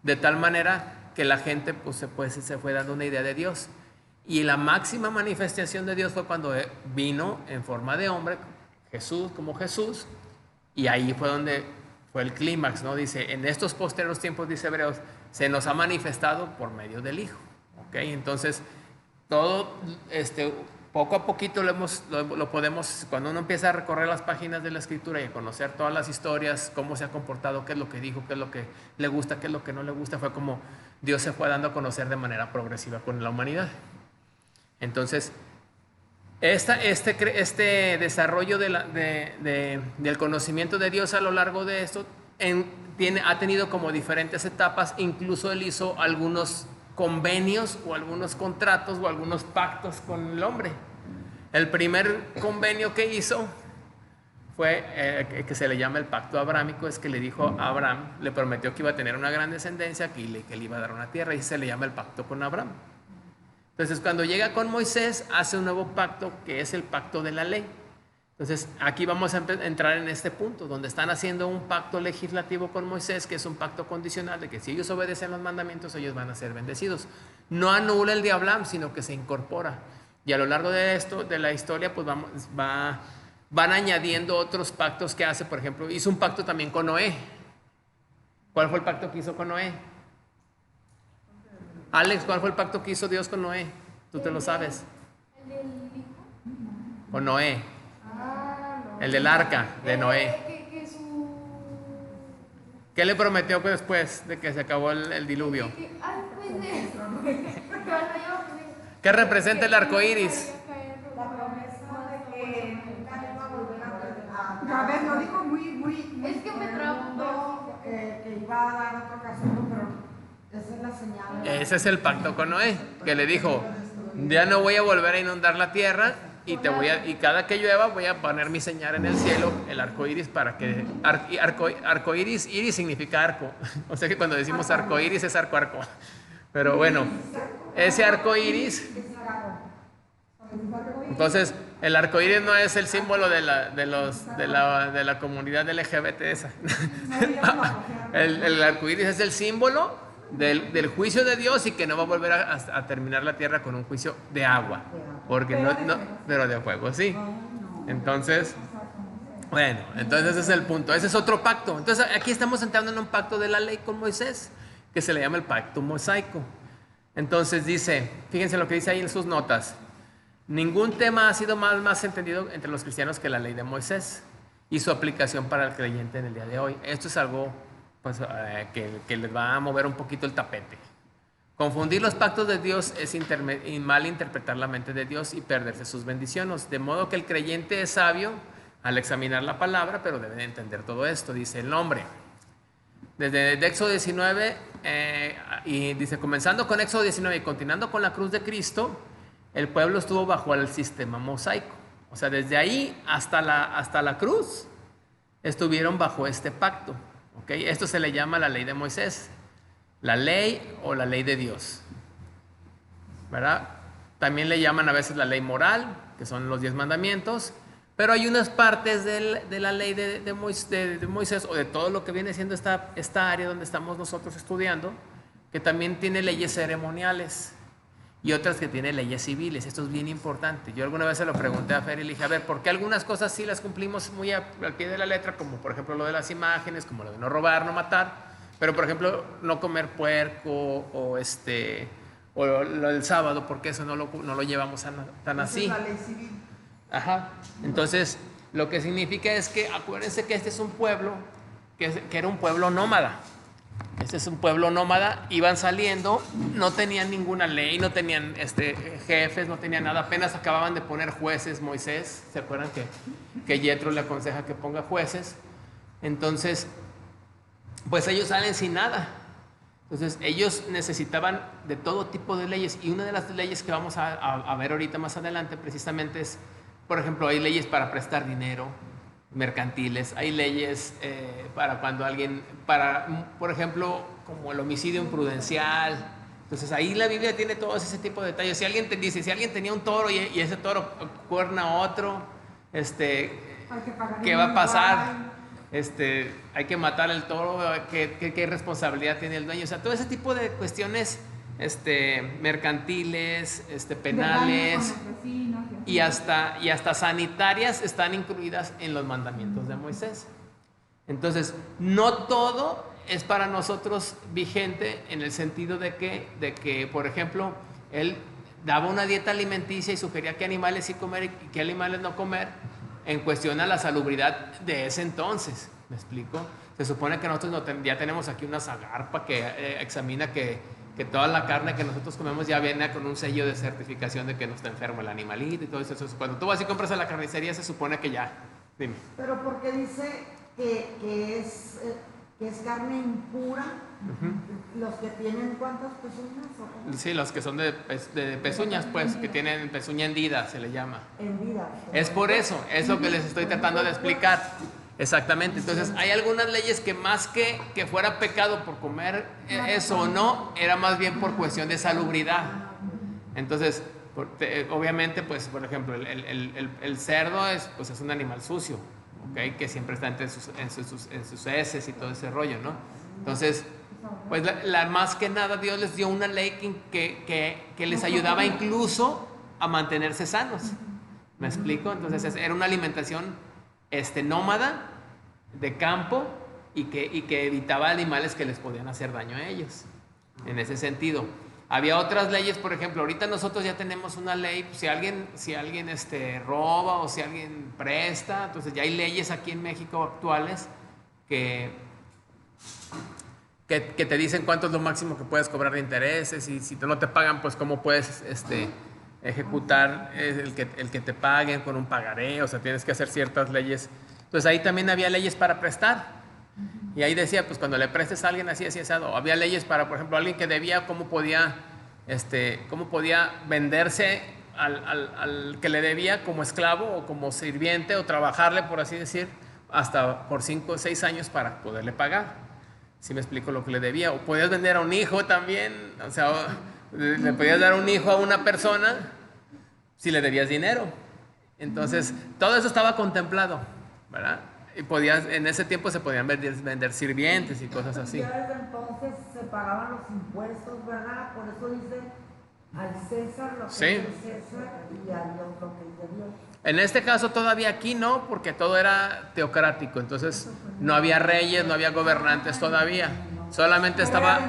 A: de tal manera que la gente se fue dando una idea de Dios. Y la máxima manifestación de Dios fue cuando vino en forma de hombre, Jesús como Jesús. Y ahí fue donde fue el clímax, ¿no? Dice, en estos posteros tiempos, dice Hebreos, se nos ha manifestado por medio del Hijo. ¿Ok? Entonces, todo, poco a poquito lo podemos, cuando uno empieza a recorrer las páginas de la Escritura y a conocer todas las historias, cómo se ha comportado, qué es lo que dijo, qué es lo que le gusta, qué es lo que no le gusta, fue como Dios se fue dando a conocer de manera progresiva con la humanidad. Entonces, este desarrollo del conocimiento de Dios a lo largo de esto ha tenido como diferentes etapas. Incluso él hizo algunos convenios o algunos contratos o algunos pactos con el hombre. El primer convenio que hizo fue que se le llama el pacto abrámico, es que le dijo a Abraham, le prometió que iba a tener una gran descendencia, que le iba a dar una tierra, y se le llama el pacto con Abraham. Entonces, cuando llega con Moisés, hace un nuevo pacto que es el pacto de la ley. Entonces, aquí vamos a entrar en este punto, donde están haciendo un pacto legislativo con Moisés, que es un pacto condicional de que si ellos obedecen los mandamientos, ellos van a ser bendecidos. No anula el de Abraham, sino que se incorpora. Y a lo largo de esto, de la historia, pues van añadiendo otros pactos que hace. Por ejemplo, hizo un pacto también con Noé. ¿Cuál fue el pacto que hizo con Noé? Alex, ¿cuál fue el pacto que hizo Dios con Noé? Tú te lo sabes.
E: ¿El del hijo?
A: Con Noé. El del arca de Noé. ¿Qué le prometió después de que se acabó el diluvio? ¿Qué representa el arco iris?
B: La promesa de que nunca le va a volver a
C: a ver, lo dijo muy
E: Es que me
C: preguntó que iba a dar otro castigo, pero esa es la señal.
A: Ese es el pacto con Noé, que le dijo, ya no voy a volver a inundar la tierra y y cada que llueva voy a poner mi señal en el cielo, el arco iris, para que arco iris, iris significa arco. O sea que cuando decimos arco iris es arco. Pero bueno, ese arco iris. Entonces, el arco iris no es el símbolo de la comunidad LGBT esa. El arco iris es el símbolo del juicio de Dios y que no va a volver a terminar la tierra con un juicio de agua. Porque pero de fuego, sí. Entonces, bueno, entonces ese es el punto. Ese es otro pacto. Entonces, aquí estamos entrando en un pacto de la ley con Moisés, que se le llama el pacto mosaico. Entonces dice, fíjense lo que dice ahí en sus notas. Ningún tema ha sido más entendido entre los cristianos que la ley de Moisés y su aplicación para el creyente en el día de hoy. Esto es algo pues, que les va a mover un poquito el tapete. Confundir los pactos de Dios es mal interpretar la mente de Dios y perderse sus bendiciones. De modo que el creyente es sabio al examinar la palabra, pero debe entender todo esto, dice el nombre. Desde Éxodo 19, y dice, comenzando con Éxodo 19 y continuando con la cruz de Cristo, el pueblo estuvo bajo el sistema mosaico. O sea, desde ahí hasta la cruz estuvieron bajo este pacto. ¿Okay? Esto se le llama la ley de Moisés, la ley o la ley de Dios. ¿Verdad? También le llaman a veces la ley moral, que son los 10 mandamientos. Pero hay unas partes de la ley de Moisés o de todo lo que viene siendo esta área donde estamos nosotros estudiando, que también tiene leyes ceremoniales y otras que tiene leyes civiles. Esto es bien importante. Yo alguna vez se lo pregunté a Fer y le dije, a ver, ¿por qué algunas cosas sí las cumplimos muy al pie de la letra? Como por ejemplo lo de las imágenes, como lo de no robar, no matar. Pero por ejemplo, no comer puerco o lo del sábado, porque eso no lo llevamos tan así.
B: Esa es la ley civil.
A: Ajá. Entonces, lo que significa es que acuérdense que este es un pueblo que era un pueblo nómada. Este es un pueblo nómada, iban saliendo, no tenían ninguna ley, no tenían jefes, no tenían nada, apenas acababan de poner jueces. Moisés, ¿se acuerdan que Yetro le aconseja que ponga jueces? Entonces, pues ellos salen sin nada. Entonces, ellos necesitaban de todo tipo de leyes, y una de las leyes que vamos a ver ahorita más adelante precisamente es, por ejemplo, hay leyes para prestar dinero, mercantiles, hay leyes para cuando por ejemplo, como el homicidio imprudencial. Entonces ahí la Biblia tiene todo ese tipo de detalles. Si alguien te dice, si alguien tenía un toro y ese toro cuerna a otro, ¿qué va a pasar? Hay que matar el toro, ¿qué responsabilidad tiene el dueño? O sea, todo ese tipo de cuestiones mercantiles, penales y hasta sanitarias están incluidas en los mandamientos de Moisés. Entonces, no todo es para nosotros vigente en el sentido de que, por ejemplo, él daba una dieta alimenticia y sugería qué animales sí comer y qué animales no comer en cuestión a la salubridad de ese entonces. ¿Me explico? Se supone que nosotros ya tenemos aquí una zagarpa que examina que toda la carne que nosotros comemos ya viene con un sello de certificación de que no está enfermo el animalito y todo eso. Cuando tú vas y compras a la carnicería se supone que ya. Dime.
B: Pero porque dice que es carne impura, los que tienen ¿cuántas pezuñas?
A: Sí, los que son de pezuñas, pues, que tienen pezuña hendida, se le llama.
B: Hendida.
A: Es por eso, es lo que les estoy tratando de explicar. Exactamente. Entonces, hay algunas leyes que más que fuera pecado por comer eso o no, era más bien por cuestión de salubridad. Entonces, obviamente, pues, por ejemplo, el cerdo es un animal sucio, ¿okay? Que siempre está en sus heces y todo ese rollo, ¿no? Entonces, pues, más que nada, Dios les dio una ley que les ayudaba incluso a mantenerse sanos. ¿Me explico? Entonces, era una alimentación nómada, de campo, y que evitaba animales que les podían hacer daño a ellos. En ese sentido. Había otras leyes, por ejemplo, ahorita nosotros ya tenemos una ley, si alguien roba o si alguien presta, entonces ya hay leyes aquí en México actuales que te dicen cuánto es lo máximo que puedes cobrar de intereses, y si no te pagan, pues cómo puedes ejecutar el que te paguen con un pagaré. O sea, tienes que hacer ciertas leyes Entonces ahí también había leyes para prestar. Y ahí decía, pues cuando le prestes a alguien así, así, asado. Había leyes para, por ejemplo, alguien que debía, cómo podía venderse al que le debía como esclavo o como sirviente o trabajarle, por así decir, hasta por 5 o 6 años para poderle pagar. ¿Sí me explico lo que le debía? O podías vender a un hijo también, o sea, le podías dar un hijo a una persona si le debías dinero. Entonces, todo eso estaba contemplado, ¿verdad? Y en ese tiempo se podían vender sirvientes y cosas así.
C: Ya desde entonces se pagaban los impuestos, ¿verdad? Por eso dice al César lo que
A: Sí.
C: es de César y a Dios lo que es de Dios.
A: En este caso todavía aquí no, porque todo era teocrático, entonces no había reyes, no había gobernantes todavía. Solamente estaba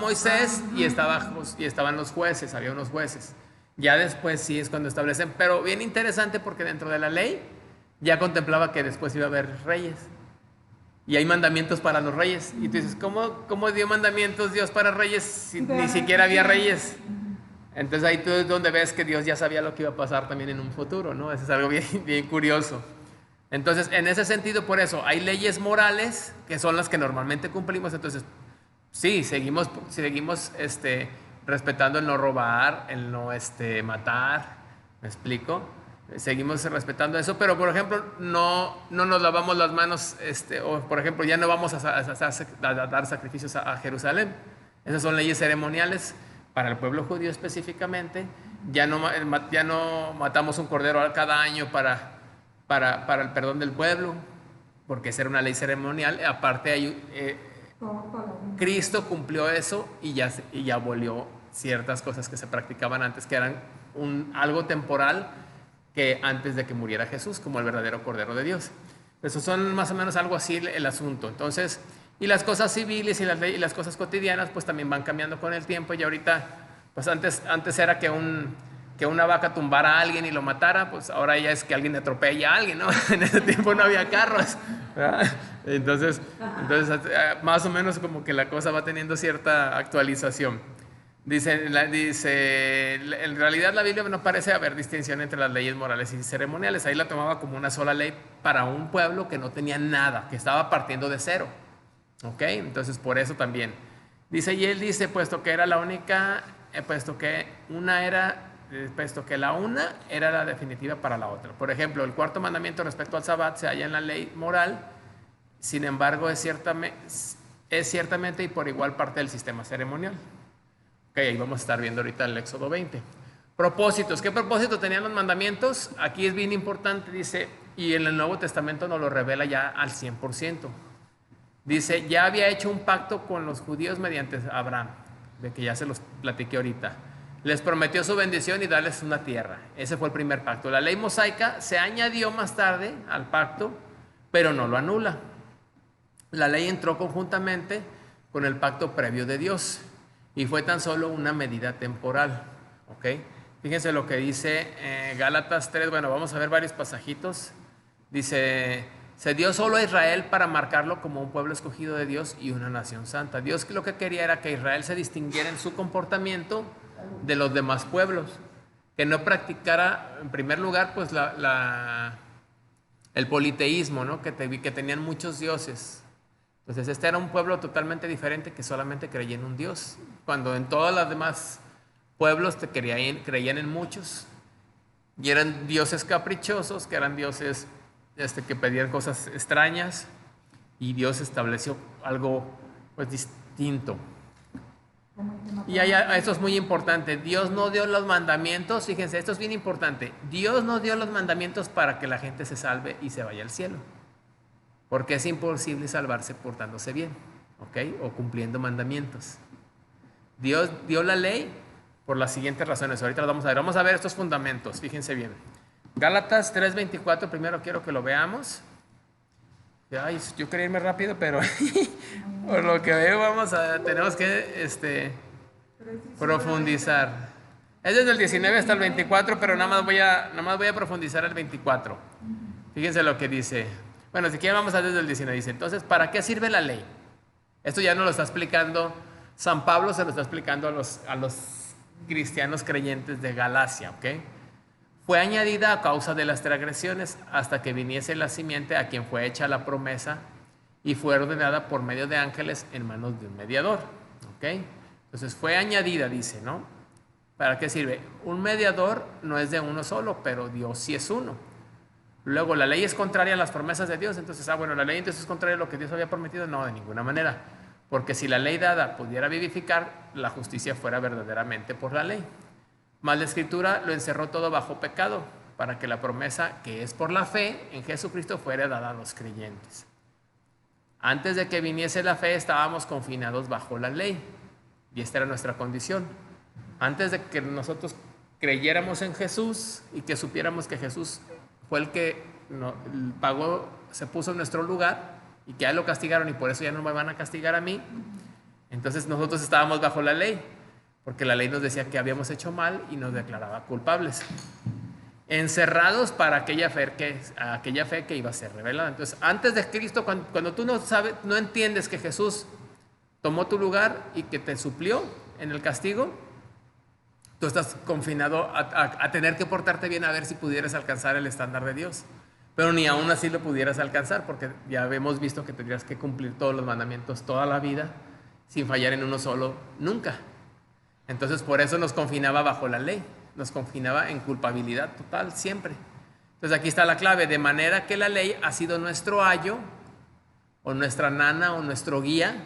A: Moisés y estaban los jueces, había unos jueces. Ya después sí es cuando establecen, pero bien interesante porque dentro de la ley ya contemplaba que después iba a haber reyes. Y hay mandamientos para los reyes. Y tú dices, ¿cómo dio mandamientos Dios para reyes si ni siquiera había reyes? Entonces ahí tú es donde ves que Dios ya sabía lo que iba a pasar también en un futuro, ¿no? Eso es algo bien, bien curioso. Entonces, en ese sentido, por eso, hay leyes morales que son las que normalmente cumplimos. Entonces, sí, seguimos respetando el no robar, el no matar, ¿me explico? Seguimos respetando eso, pero por ejemplo, no nos lavamos las manos, o por ejemplo, ya no vamos a dar sacrificios a Jerusalén. Esas son leyes ceremoniales para el pueblo judío específicamente. Ya no matamos un cordero cada año para el perdón del pueblo, porque esa era una ley ceremonial. Aparte, Cristo cumplió eso y ya abolió ciertas cosas que se practicaban antes, que eran algo temporal, que antes de que muriera Jesús, como el verdadero Cordero de Dios. Eso son más o menos algo así el asunto. Entonces, y las cosas civiles y las cosas cotidianas, pues también van cambiando con el tiempo. Y ahorita, pues antes era que una vaca tumbara a alguien y lo matara, pues ahora ya es que alguien atropella a alguien, ¿no? En ese tiempo no había carros, ¿verdad? Entonces, más o menos como que la cosa va teniendo cierta actualización. Dice, en realidad la Biblia no parece haber distinción entre las leyes morales y ceremoniales. Ahí la tomaba como una sola ley para un pueblo que no tenía nada, que estaba partiendo de cero. ¿Ok? Entonces por eso también. Dice, y él dice, puesto que la una era la definitiva para la otra. Por ejemplo, el cuarto mandamiento respecto al Sabbat se halla en la ley moral, sin embargo es ciertamente y por igual parte del sistema ceremonial. Ok, ahí vamos a estar viendo ahorita el Éxodo 20. Propósitos. ¿Qué propósito tenían los mandamientos? Aquí es bien importante, dice, y en el Nuevo Testamento nos lo revela ya al 100%. Dice, ya había hecho un pacto con los judíos mediante Abraham, de que ya se los platiqué ahorita. Les prometió su bendición y darles una tierra. Ese fue el primer pacto. La ley mosaica se añadió más tarde al pacto, pero no lo anula. La ley entró conjuntamente con el pacto previo de Dios y fue tan solo una medida temporal. ¿Ok? Fíjense lo que dice Gálatas 3. Bueno, vamos a ver varios pasajitos. Dice, se dio solo a Israel para marcarlo como un pueblo escogido de Dios y una nación santa. Dios lo que quería era que Israel se distinguiera en su comportamiento de los demás pueblos, que no practicara en primer lugar pues el politeísmo, ¿no? que tenían muchos dioses. Entonces este era un pueblo totalmente diferente, que solamente creía en un Dios, cuando en todos los demás pueblos creían en muchos, y eran dioses caprichosos, que eran dioses que pedían cosas extrañas, y Dios estableció algo pues distinto. Y esto es muy importante. Dios no dio los mandamientos, fíjense, esto es bien importante. Dios no dio los mandamientos para que la gente se salve y se vaya al cielo, porque es imposible salvarse portándose bien, ¿ok? O cumpliendo mandamientos. Dios dio la ley por las siguientes razones. Ahorita vamos a ver. Vamos a ver estos fundamentos, fíjense bien. Gálatas 3:24, primero quiero que lo veamos. Ay, yo quería irme rápido, pero por lo que veo tenemos que profundizar. Es desde el 19 hasta el 24, pero nada más voy a profundizar el 24. Fíjense lo que dice. Bueno, si quieren vamos a desde el 19. Dice, entonces, ¿para qué sirve la ley? Esto ya nos lo está explicando San Pablo, se lo está explicando a los cristianos creyentes de Galacia, ¿ok? fue añadida a causa de las transgresiones hasta que viniese la simiente a quien fue hecha la promesa y fue ordenada por medio de ángeles en manos de un mediador. ¿Ok? Entonces fue añadida, dice, ¿no? ¿Para qué sirve? Un mediador no es de uno solo, pero Dios sí es uno. Luego, la ley es contraria a las promesas de Dios. Entonces, bueno, la ley entonces es contraria a lo que Dios había prometido. No, de ninguna manera. Porque si la ley dada pudiera vivificar, la justicia fuera verdaderamente por la ley. Mas la Escritura lo encerró todo bajo pecado, para que la promesa que es por la fe en Jesucristo fuera dada a los creyentes. Antes de que viniese la fe, estábamos confinados bajo la ley. Y esta era nuestra condición. Antes de que nosotros creyéramos en Jesús y que supiéramos que Jesús fue el que pagó, se puso en nuestro lugar y que a él lo castigaron y por eso ya no me van a castigar a mí, entonces nosotros estábamos bajo la ley, porque la ley nos decía que habíamos hecho mal y nos declaraba culpables, encerrados para aquella fe que iba a ser revelada. Entonces, antes de Cristo, cuando tú no entiendes que Jesús tomó tu lugar y que te suplió en el castigo, tú estás confinado a tener que portarte bien a ver si pudieras alcanzar el estándar de Dios. Pero ni aún así lo pudieras alcanzar, porque ya hemos visto que tendrías que cumplir todos los mandamientos toda la vida, sin fallar en uno solo, nunca. Entonces, por eso nos confinaba bajo la ley, nos confinaba en culpabilidad total, siempre. Entonces, aquí está la clave, de manera que la ley ha sido nuestro ayo, o nuestra nana, o nuestro guía,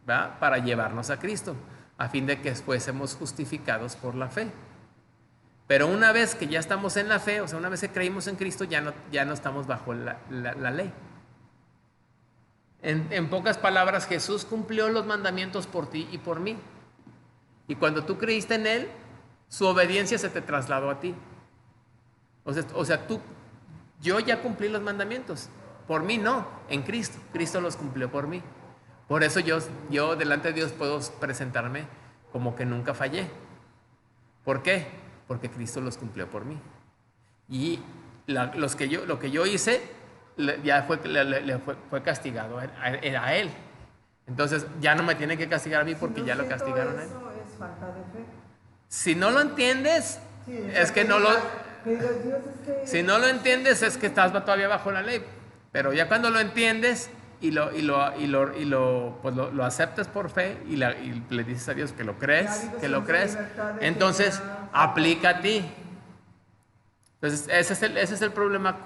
A: ¿verdad?, para llevarnos a Cristo, a fin de que fuésemos justificados por la fe. Pero una vez que ya estamos en la fe, o sea, una vez que creímos en Cristo, ya no estamos bajo la ley. En pocas palabras, Jesús cumplió los mandamientos por ti y por mí. Y cuando tú creíste en Él, su obediencia se te trasladó a ti. O sea, yo ya cumplí los mandamientos. Por mí no, en Cristo. Cristo los cumplió por mí. Por eso yo delante de Dios puedo presentarme como que nunca fallé. ¿Por qué? Porque Cristo los cumplió por mí. Y lo que yo hice ya fue castigado a Él. Entonces ya no me tiene que castigar a mí porque ya lo castigaron a Él.
B: Eso es falta de fe.
A: Si no lo entiendes,
B: Sí,
A: es que no lo...
B: Dios es que...
A: Si no lo entiendes es que estás todavía bajo la ley. Pero ya cuando lo entiendes y lo aceptas por fe y le dices a Dios que lo crees, entonces aplica a ti. Entonces ese es el problema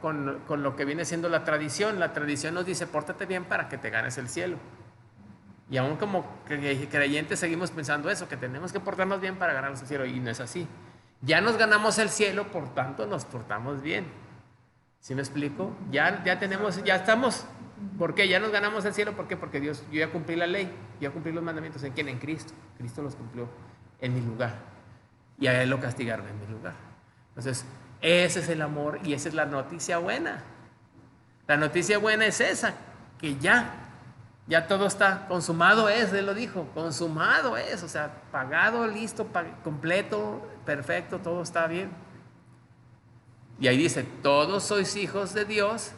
A: con lo que viene siendo la tradición. La tradición nos dice, pórtate bien para que te ganes el cielo. Y aún como creyentes seguimos pensando eso, que tenemos que portarnos bien para ganarnos el cielo, y no es así. Ya nos ganamos el cielo, por tanto nos portamos bien. ¿Sí me explico? Ya estamos. ¿Por qué? Ya nos ganamos el cielo. ¿Por qué? Porque yo ya cumplí la ley, yo ya cumplí los mandamientos. ¿En quién? En Cristo. Cristo los cumplió en mi lugar. Y a Él lo castigaron en mi lugar. Entonces, ese es el amor y esa es la noticia buena. La noticia buena es esa, que ya todo está consumado es, Él lo dijo, consumado es, o sea, pagado, listo, completo, perfecto, todo está bien. Y ahí dice, todos sois hijos de Dios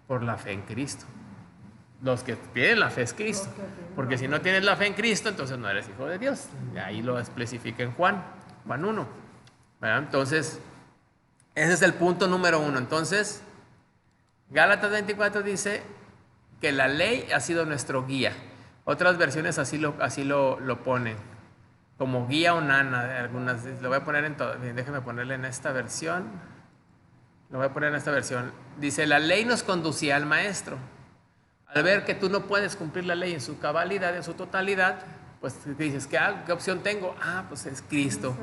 A: por la fe en Cristo. Los que tienen la fe es Cristo, porque si no tienes la fe en Cristo, entonces no eres hijo de Dios. Y ahí lo especifica en Juan 1, ¿verdad? Entonces, ese es el punto número 1. Entonces, Gálatas 24 dice que la ley ha sido nuestro guía. Otras versiones así lo ponen, como guía o nana. Algunas, lo voy a poner en todo. Déjeme ponerle en esta versión. Lo voy a poner en esta versión. Dice, la ley nos conducía al maestro. Al ver que tú no puedes cumplir la ley en su cabalidad, en su totalidad, pues dices, ¿qué opción tengo? Pues es Cristo.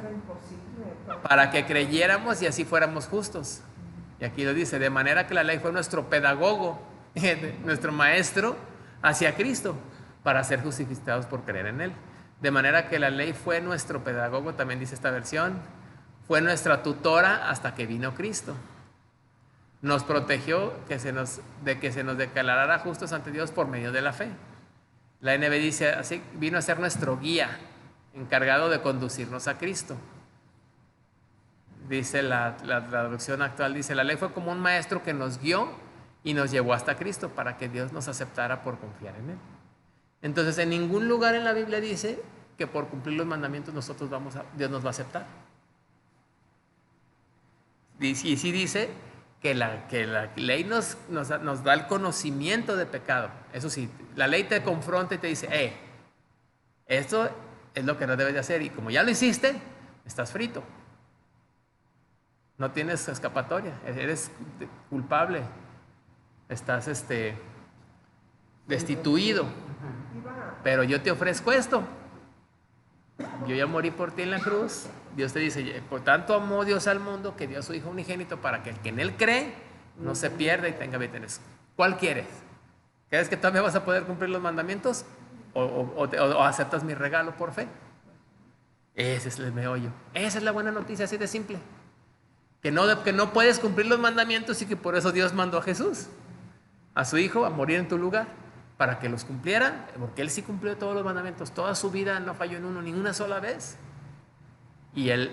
A: Para que creyéramos y así fuéramos justos. Y aquí lo dice, de manera que la ley fue nuestro pedagogo, nuestro maestro hacia Cristo, para ser justificados por creer en Él. De manera que la ley fue nuestro pedagogo, también dice esta versión, fue nuestra tutora hasta que vino Cristo. Nos protegió de que se nos declarara justos ante Dios por medio de la fe. La NB dice así, vino a ser nuestro guía, encargado de conducirnos a Cristo. Dice la traducción actual, dice, la ley fue como un maestro que nos guió y nos llevó hasta Cristo para que Dios nos aceptara por confiar en Él. Entonces, en ningún lugar en la Biblia dice que por cumplir los mandamientos Dios nos va a aceptar. Y sí dice que la ley nos da el conocimiento de pecado. Eso sí, la ley te confronta y te dice, esto es lo que no debes de hacer. Y como ya lo hiciste, estás frito. No tienes escapatoria. Eres culpable. Estás destituido. Pero yo te ofrezco esto. Yo ya morí por ti en la cruz. Dios te dice, por tanto amó Dios al mundo que dio a su Hijo unigénito para que el que en Él cree no se pierda y tenga vida eterna. ¿Cuál quieres? ¿Crees que todavía vas a poder cumplir los mandamientos? ¿O aceptas mi regalo por fe? Ese es el meollo. Esa es la buena noticia, así de simple. Que no puedes cumplir los mandamientos y que por eso Dios mandó a Jesús, a su Hijo, a morir en tu lugar, para que los cumpliera, porque Él sí cumplió todos los mandamientos. Toda su vida no falló en uno, ni una sola vez. Y Él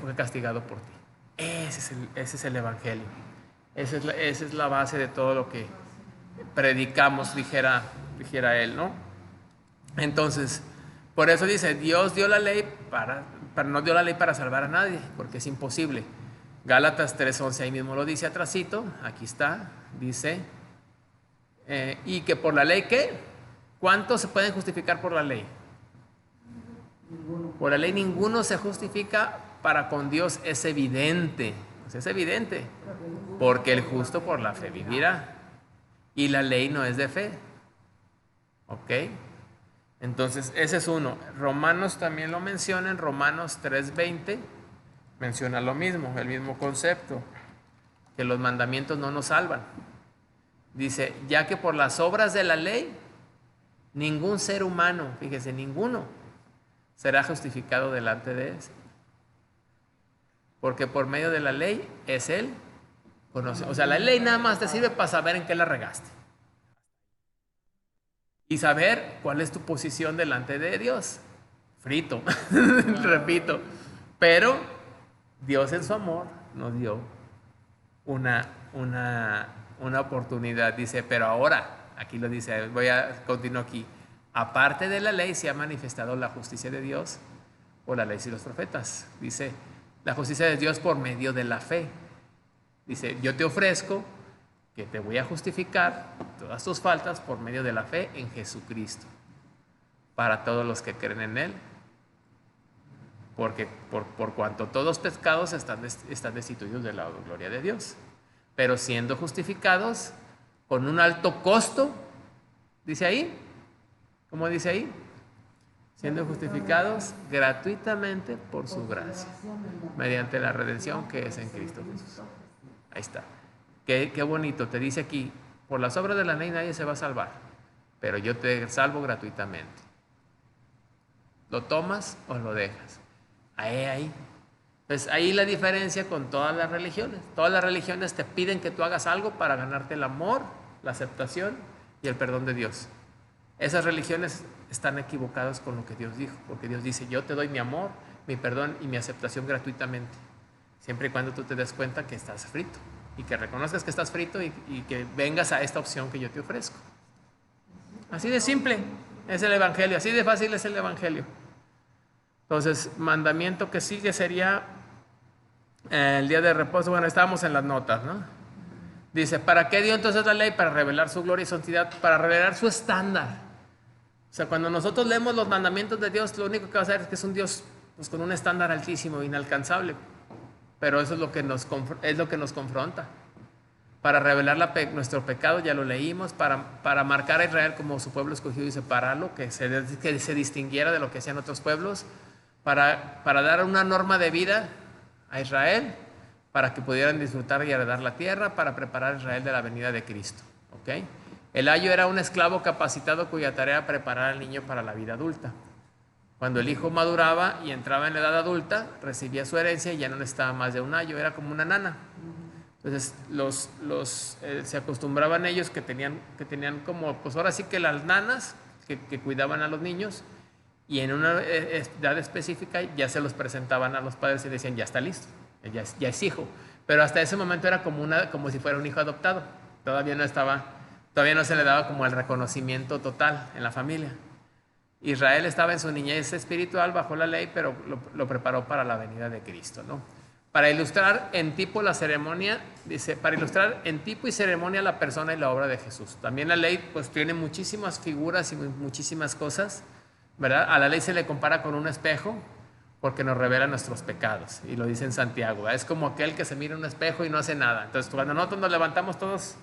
A: fue castigado por ti. Ese es el Evangelio. Esa es la base de todo lo que predicamos, dijera Él, ¿no? Entonces, por eso dice, Dios dio la ley no dio la ley para salvar a nadie, porque es imposible. Gálatas 3:11 ahí mismo lo dice atrasito, aquí está, dice, y que por la ley, ¿qué? ¿Cuántos se pueden justificar por la ley? Por la ley ninguno se justifica, para con Dios es evidente. Pues es evidente. Porque el justo por la fe vivirá. Y la ley no es de fe. ¿Ok? Entonces, ese es uno. Romanos también lo menciona, en Romanos 3:20 menciona lo mismo, el mismo concepto, que los mandamientos no nos salvan. Dice, ya que por las obras de la ley, ningún ser humano, fíjese, ninguno, será justificado delante de Él. Porque por medio de la ley es Él conoce. O sea, la ley nada más te sirve para saber en qué la regaste. Y saber cuál es tu posición delante de Dios. Frito, repito. Pero Dios en su amor nos dio una oportunidad. Dice, pero ahora, aquí lo dice, continúo aquí. Aparte de la ley se ha manifestado la justicia de Dios por la ley y los profetas. Dice, la justicia de Dios por medio de la fe. Dice, yo te ofrezco que te voy a justificar todas tus faltas por medio de la fe en Jesucristo, para todos los que creen en Él. Porque por cuanto todos pecados están destituidos de la gloria de Dios, pero siendo justificados con un alto costo, dice ahí, ¿cómo dice ahí? Siendo justificados gratuitamente por su gracia, mediante la redención que es en Cristo Jesús. Ahí está. Qué bonito, te dice aquí, por las obras de la ley nadie se va a salvar, pero yo te salvo gratuitamente. ¿Lo tomas o lo dejas? Ahí. Pues ahí la diferencia con todas las religiones. Todas las religiones te piden que tú hagas algo para ganarte el amor, la aceptación y el perdón de Dios. Esas religiones están equivocadas con lo que Dios dijo, porque Dios dice, yo te doy mi amor, mi perdón y mi aceptación gratuitamente, siempre y cuando tú te des cuenta que estás frito y que reconozcas que estás frito y que vengas a esta opción que yo te ofrezco. Así de simple es el Evangelio, así de fácil es el Evangelio. Entonces, mandamiento que sigue sería el día de reposo. Bueno, estábamos en las notas, ¿no? Dice, ¿para qué dio entonces la ley? Para revelar su gloria y santidad, para revelar su estándar. O sea, cuando nosotros leemos los mandamientos de Dios, lo único que va a hacer es que es un Dios pues, con un estándar altísimo, inalcanzable. Pero eso es lo que nos confronta. Para revelar nuestro pecado, ya lo leímos, para marcar a Israel como su pueblo escogido y separarlo, que se distinguiera de lo que hacían otros pueblos, para dar una norma de vida a Israel, para que pudieran disfrutar y heredar la tierra, para preparar a Israel de la venida de Cristo. ¿Okay? El ayo era un esclavo capacitado cuya tarea era preparar al niño para la vida adulta. Cuando el hijo maduraba y entraba en la edad adulta, recibía su herencia y ya no necesitaba más de un ayo, era como una nana. Entonces se acostumbraban ellos que tenían como, pues ahora sí que las nanas que cuidaban a los niños, y en una edad específica ya se los presentaban a los padres y decían, ya está listo, ya es hijo. Pero hasta ese momento era como si fuera un hijo adoptado. Todavía no se le daba como el reconocimiento total en la familia. Israel estaba en su niñez espiritual bajo la ley, pero lo preparó para la venida de Cristo, ¿no? Para ilustrar en tipo la ceremonia, dice, para ilustrar en tipo y ceremonia la persona y la obra de Jesús. También la ley pues tiene muchísimas figuras y muchísimas cosas, ¿verdad? A la ley se le compara con un espejo porque nos revela nuestros pecados. Y lo dice en Santiago, ¿verdad? Es como aquel que se mira en un espejo y no hace nada. Entonces cuando nosotros nos levantamos todos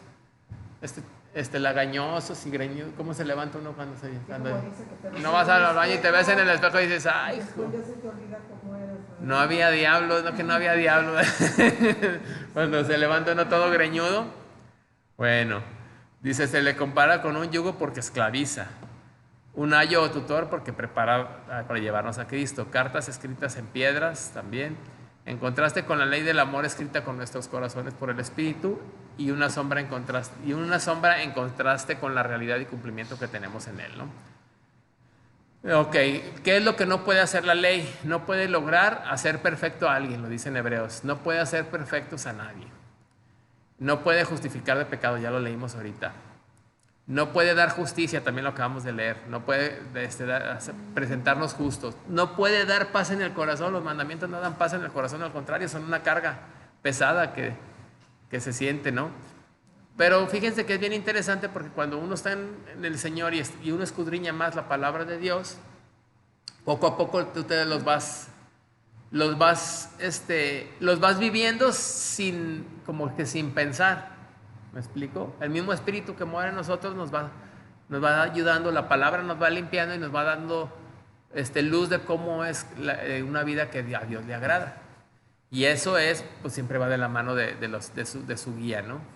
A: lagañosos y greñudos, ¿cómo se levanta uno cuando se... No vas al baño y te ves en el espejo y dices, ay,
B: Después ya se te olvida cómo eras.
A: no había diablo, no que no había diablo. Cuando se levanta uno todo greñudo. Bueno, dice, se le compara con un yugo porque esclaviza. Un ayo o tutor porque prepara para llevarnos a Cristo. Cartas escritas en piedras también. En contraste con la ley del amor escrita con nuestros corazones por el Espíritu y una sombra en contraste con la realidad y cumplimiento que tenemos en él, ¿no? Ok, ¿qué es lo que no puede hacer la ley? No puede lograr hacer perfecto a alguien, lo dice en Hebreos. No puede hacer perfectos a nadie. No puede justificar de pecado, ya lo leímos ahorita. No puede dar justicia, también lo acabamos de leer. No puede presentarnos justos. No puede dar paz en el corazón. Los mandamientos no dan paz en el corazón, al contrario, son una carga pesada que se siente, ¿no? Pero fíjense que es bien interesante porque cuando uno está en el Señor y uno escudriña más la palabra de Dios, poco a poco ustedes los vas viviendo como que sin pensar. ¿Me explico? El mismo Espíritu que mora en nosotros nos va ayudando, la palabra nos va limpiando y nos va dando luz de cómo es una vida que a Dios le agrada. Y eso pues siempre va de la mano de su guía, ¿no?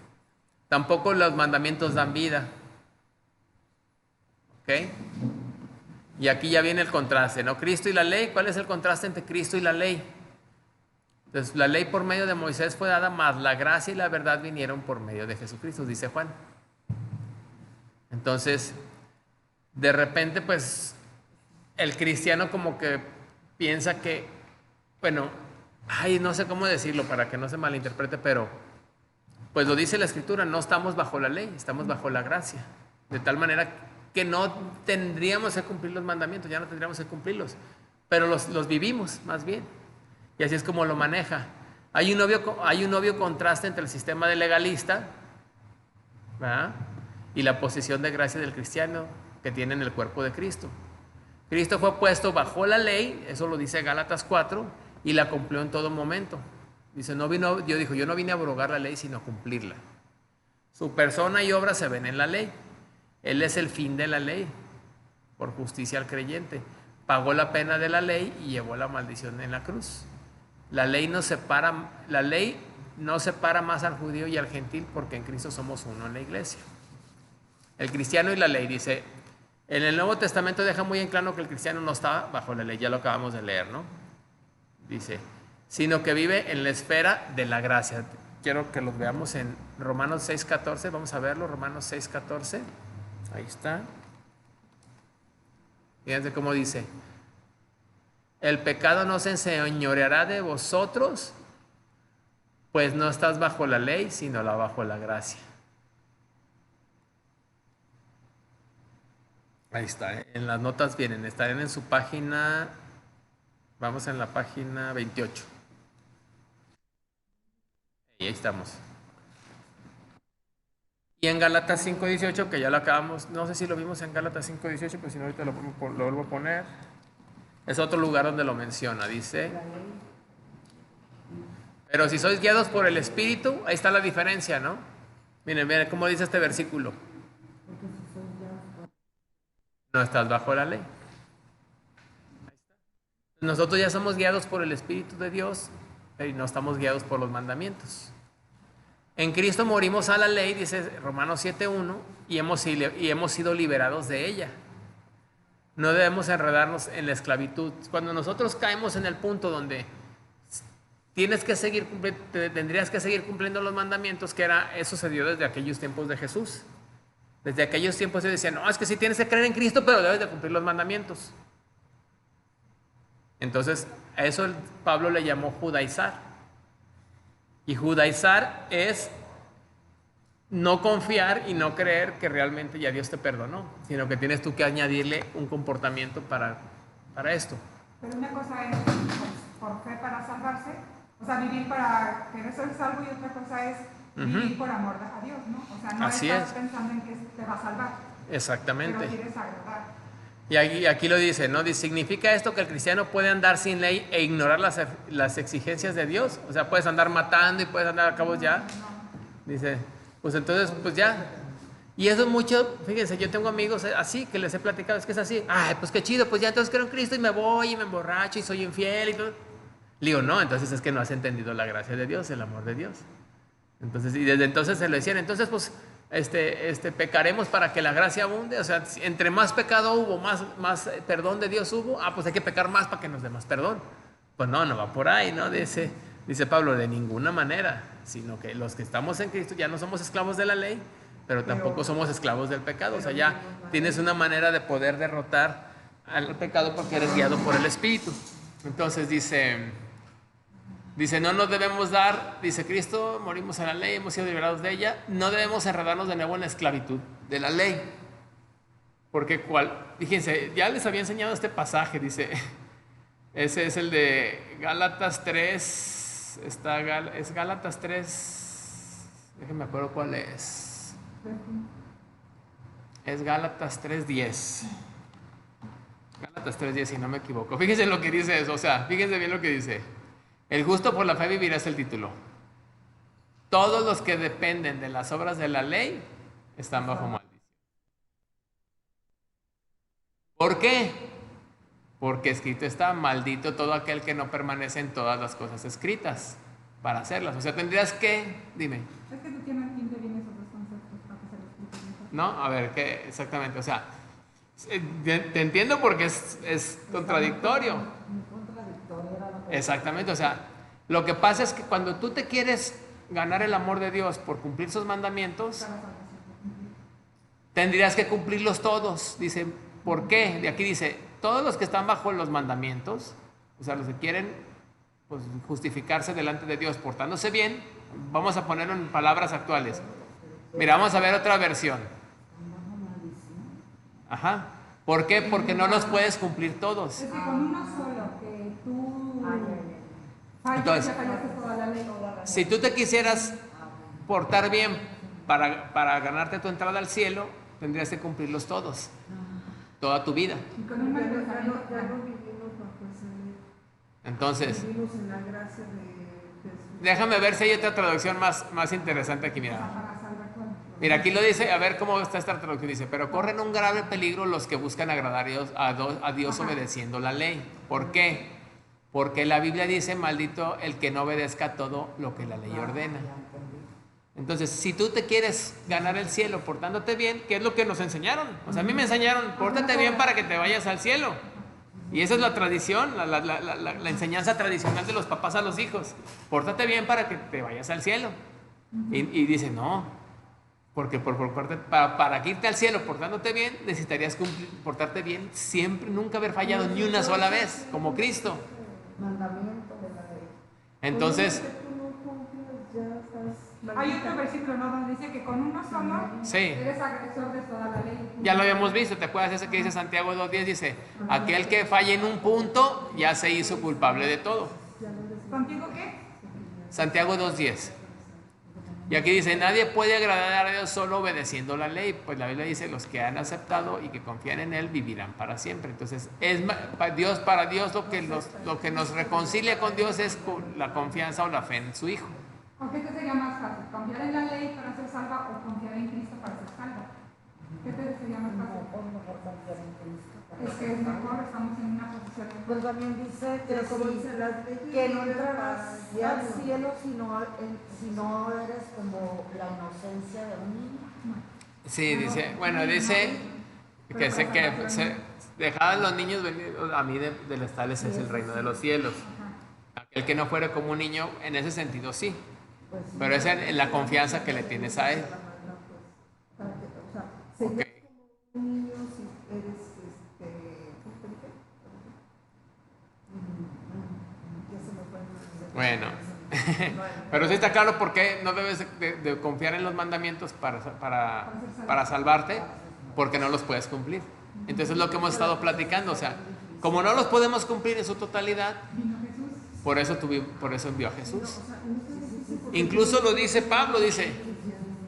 A: Tampoco los mandamientos dan vida. ¿Ok? Y aquí ya viene el contraste, ¿no? Cristo y la ley, ¿cuál es el contraste entre Cristo y la ley? Entonces, la ley por medio de Moisés fue dada, más la gracia y la verdad vinieron por medio de Jesucristo, dice Juan. Entonces, de repente, pues, el cristiano como que piensa que, bueno, no sé cómo decirlo para que no se malinterprete, pero pues lo dice la Escritura, no estamos bajo la ley, estamos bajo la gracia. De tal manera que no tendríamos que cumplir los mandamientos, ya no tendríamos que cumplirlos, pero los vivimos más bien. Y así es como lo maneja. Hay un obvio contraste entre el sistema de legalista, ¿verdad?, y la posición de gracia del cristiano que tiene en el cuerpo de Cristo. Cristo fue puesto bajo la ley, eso lo dice Gálatas 4, y la cumplió en todo momento. Dice, yo no vine a abrogar la ley, sino a cumplirla. Su persona y obra se ven en la ley. Él es el fin de la ley, por justicia al creyente. Pagó la pena de la ley y llevó la maldición en la cruz. La ley no separa más al judío y al gentil, porque en Cristo somos uno en la iglesia. El cristiano y la ley, dice, en el Nuevo Testamento deja muy en claro que el cristiano no está bajo la ley, ya lo acabamos de leer, ¿no? Dice, sino que vive en la esfera de la gracia. Quiero que los veamos en Romanos 6:14, vamos a verlo, Romanos 6:14, ahí está. Fíjense cómo dice, el pecado no se enseñoreará de vosotros, pues no estás bajo la ley, sino bajo la gracia. Ahí está, en las notas vienen, estarán en su página, vamos en la página 28. Y ahí estamos. Y en Gálatas 5:18, que ya lo acabamos, no sé si lo vimos en Gálatas 5:18, pero si no ahorita lo vuelvo a poner. Es otro lugar donde lo menciona, dice. Pero si sois guiados por el Espíritu, ahí está la diferencia, ¿no? Miren cómo dice este versículo. No estás bajo la ley. Ahí está. Nosotros ya somos guiados por el Espíritu de Dios y no estamos guiados por los mandamientos. En Cristo morimos a la ley, dice Romanos 7:1, y hemos sido liberados de ella. No debemos enredarnos en la esclavitud. Cuando nosotros caemos en el punto donde tendrías que seguir cumpliendo los mandamientos, eso se dio desde aquellos tiempos de Jesús. Desde aquellos tiempos se decía, no, es que sí tienes que creer en Cristo, pero debes de cumplir los mandamientos. Entonces, a eso Pablo le llamó judaizar. Y judaizar es no confiar y no creer que realmente ya Dios te perdonó, sino que tienes tú que añadirle un comportamiento para esto.
F: Pero una cosa es por fe para salvarse O sea, vivir para querer ser salvo y otra cosa es vivir por amor a Dios, ¿no? O sea, no
A: Así
F: estás
A: es.
F: pensando en que te va a salvar,
A: Exactamente.
F: pero quieres agradar.
A: Y aquí lo dice, ¿no? Dice, ¿significa esto que el cristiano puede andar sin ley e ignorar las exigencias de Dios? O sea, puedes andar matando y puedes andar a cabo ya. Dice, pues entonces, pues ya. Y eso es mucho, fíjense, yo tengo amigos así que les he platicado, es que es así. Ay, pues qué chido, pues ya entonces creo en Cristo y me voy y me emborracho y soy infiel y todo. Le digo, no, entonces es que no has entendido la gracia de Dios, el amor de Dios. Entonces, y desde entonces se lo decían, entonces pues pecaremos para que la gracia abunde. O sea, entre más pecado hubo, más perdón de Dios hubo, pues hay que pecar más para que nos dé más perdón. Pues no va por ahí, ¿no? Dice Pablo, de ninguna manera, sino que los que estamos en Cristo ya no somos esclavos de la ley, pero tampoco somos esclavos del pecado. O sea, ya tienes una manera de poder derrotar al pecado porque eres guiado por el Espíritu. Entonces dice, no nos debemos dar, dice Cristo, morimos en la ley, hemos sido liberados de ella, no debemos enredarnos de nuevo en la esclavitud de la ley. Porque fíjense, ya les había enseñado este pasaje, dice, ese es el de Gálatas 3, es Gálatas 3, déjenme acuerdo cuál es. Es Gálatas 3:10. Gálatas 3:10, si no me equivoco. Fíjense lo que dice eso, o sea, fíjense bien lo que dice. El justo por la fe vivirá, es el título. Todos los que dependen de las obras de la ley están bajo maldición. ¿Por qué? Porque escrito está, maldito todo aquel que no permanece en todas las cosas escritas para hacerlas. O sea, tendrías que, dime.
F: Es que tú tienes quien bien esos dos conceptos para que se los explique mejor.
A: ¿No? A ver, ¿qué exactamente? O sea, te entiendo porque es contradictorio. Exactamente, o sea, lo que pasa es que cuando tú te quieres ganar el amor de Dios por cumplir sus mandamientos, tendrías que cumplirlos todos. Dice, ¿por qué? De aquí dice, todos los que están bajo los mandamientos, o sea, los que quieren pues, justificarse delante de Dios portándose bien, vamos a ponerlo en palabras actuales. Mira, vamos a ver otra versión. Ajá. ¿Por qué? Porque no los puedes cumplir todos.
F: Es que con uno solo, que tú fallas,
A: Entonces,
F: ya fallaste toda la ley.
A: Si tú te quisieras portar bien para ganarte tu entrada al cielo, tendrías que cumplirlos todos, toda tu vida.
F: Y con un
B: Ya no
F: pensamiento
B: vivimos bajo esa ley.
A: Entonces,
B: Vivimos en la gracia de Jesús.
A: déjame ver si hay otra traducción más interesante aquí, mira.
F: para salvar todo.
A: Mira, aquí lo dice, a ver cómo está esta traducción. Dice, pero corren un grave peligro los que buscan agradar a Dios obedeciendo la ley. ¿Por qué? Porque la Biblia dice, maldito el que no obedezca todo lo que la ley ordena. Entonces, si tú te quieres ganar el cielo portándote bien, ¿qué es lo que nos enseñaron? O sea, a mí me enseñaron, pórtate bien para que te vayas al cielo. Y esa es la tradición, la enseñanza tradicional de los papás a los hijos. Pórtate bien para que te vayas al cielo. Y dice, no, porque para irte al cielo portándote bien, necesitarías portarte bien siempre, nunca haber fallado ni una sola vez, como Cristo.
C: Mandamiento de la ley.
A: Entonces,
B: Tú no cumples, ya estás
F: Hay
B: maldita.
F: otro versículo, ¿no? Donde dice que con uno solo
A: sí,
F: eres agresor de toda la ley.
A: ya lo habíamos visto, ¿te acuerdas ese que dice Santiago 2:10? Dice, aquel que falle en un punto ya se hizo culpable de todo.
F: ¿Contigo qué?
A: Santiago 2:10. Y aquí dice, nadie puede agradar a Dios solo obedeciendo la ley, pues la Biblia dice, los que han aceptado y que confían en Él vivirán para siempre. Entonces, para Dios lo que nos reconcilia con Dios es la confianza o la fe en su Hijo.
F: ¿O qué te sería más fácil? ¿Confiar en la ley para ser salva o confiar en Cristo para ser salva? ¿Qué te sería más fácil? Es que es mejor, estamos en una posición mejor.
C: Pero también dice que,
B: Pero como dicen las leyes,
C: que no
B: no eran
C: entrarás
B: para
C: al
B: guiarlo.
C: cielo si no eres como la inocencia de un niño.
A: Sí, dice que dejaban los niños venir, a mí de los tales es el reino de los cielos. El que no fuera como un niño, en ese sentido sí, pero es en la confianza que le tienes a Él.
B: Para que, o sea, serías como un niño si eres, ¿cómo te dije? Ya se me fue el nombre.
A: Bueno, pero sí está claro por qué no debes de confiar en los mandamientos para salvarte, porque no los puedes cumplir. Entonces es lo que hemos estado platicando, o sea, como no los podemos cumplir en su totalidad,
F: Vino Jesús.
A: Por eso envió a Jesús.
B: O sea, no es tan difícil porque
A: Incluso lo dice Pablo, dice,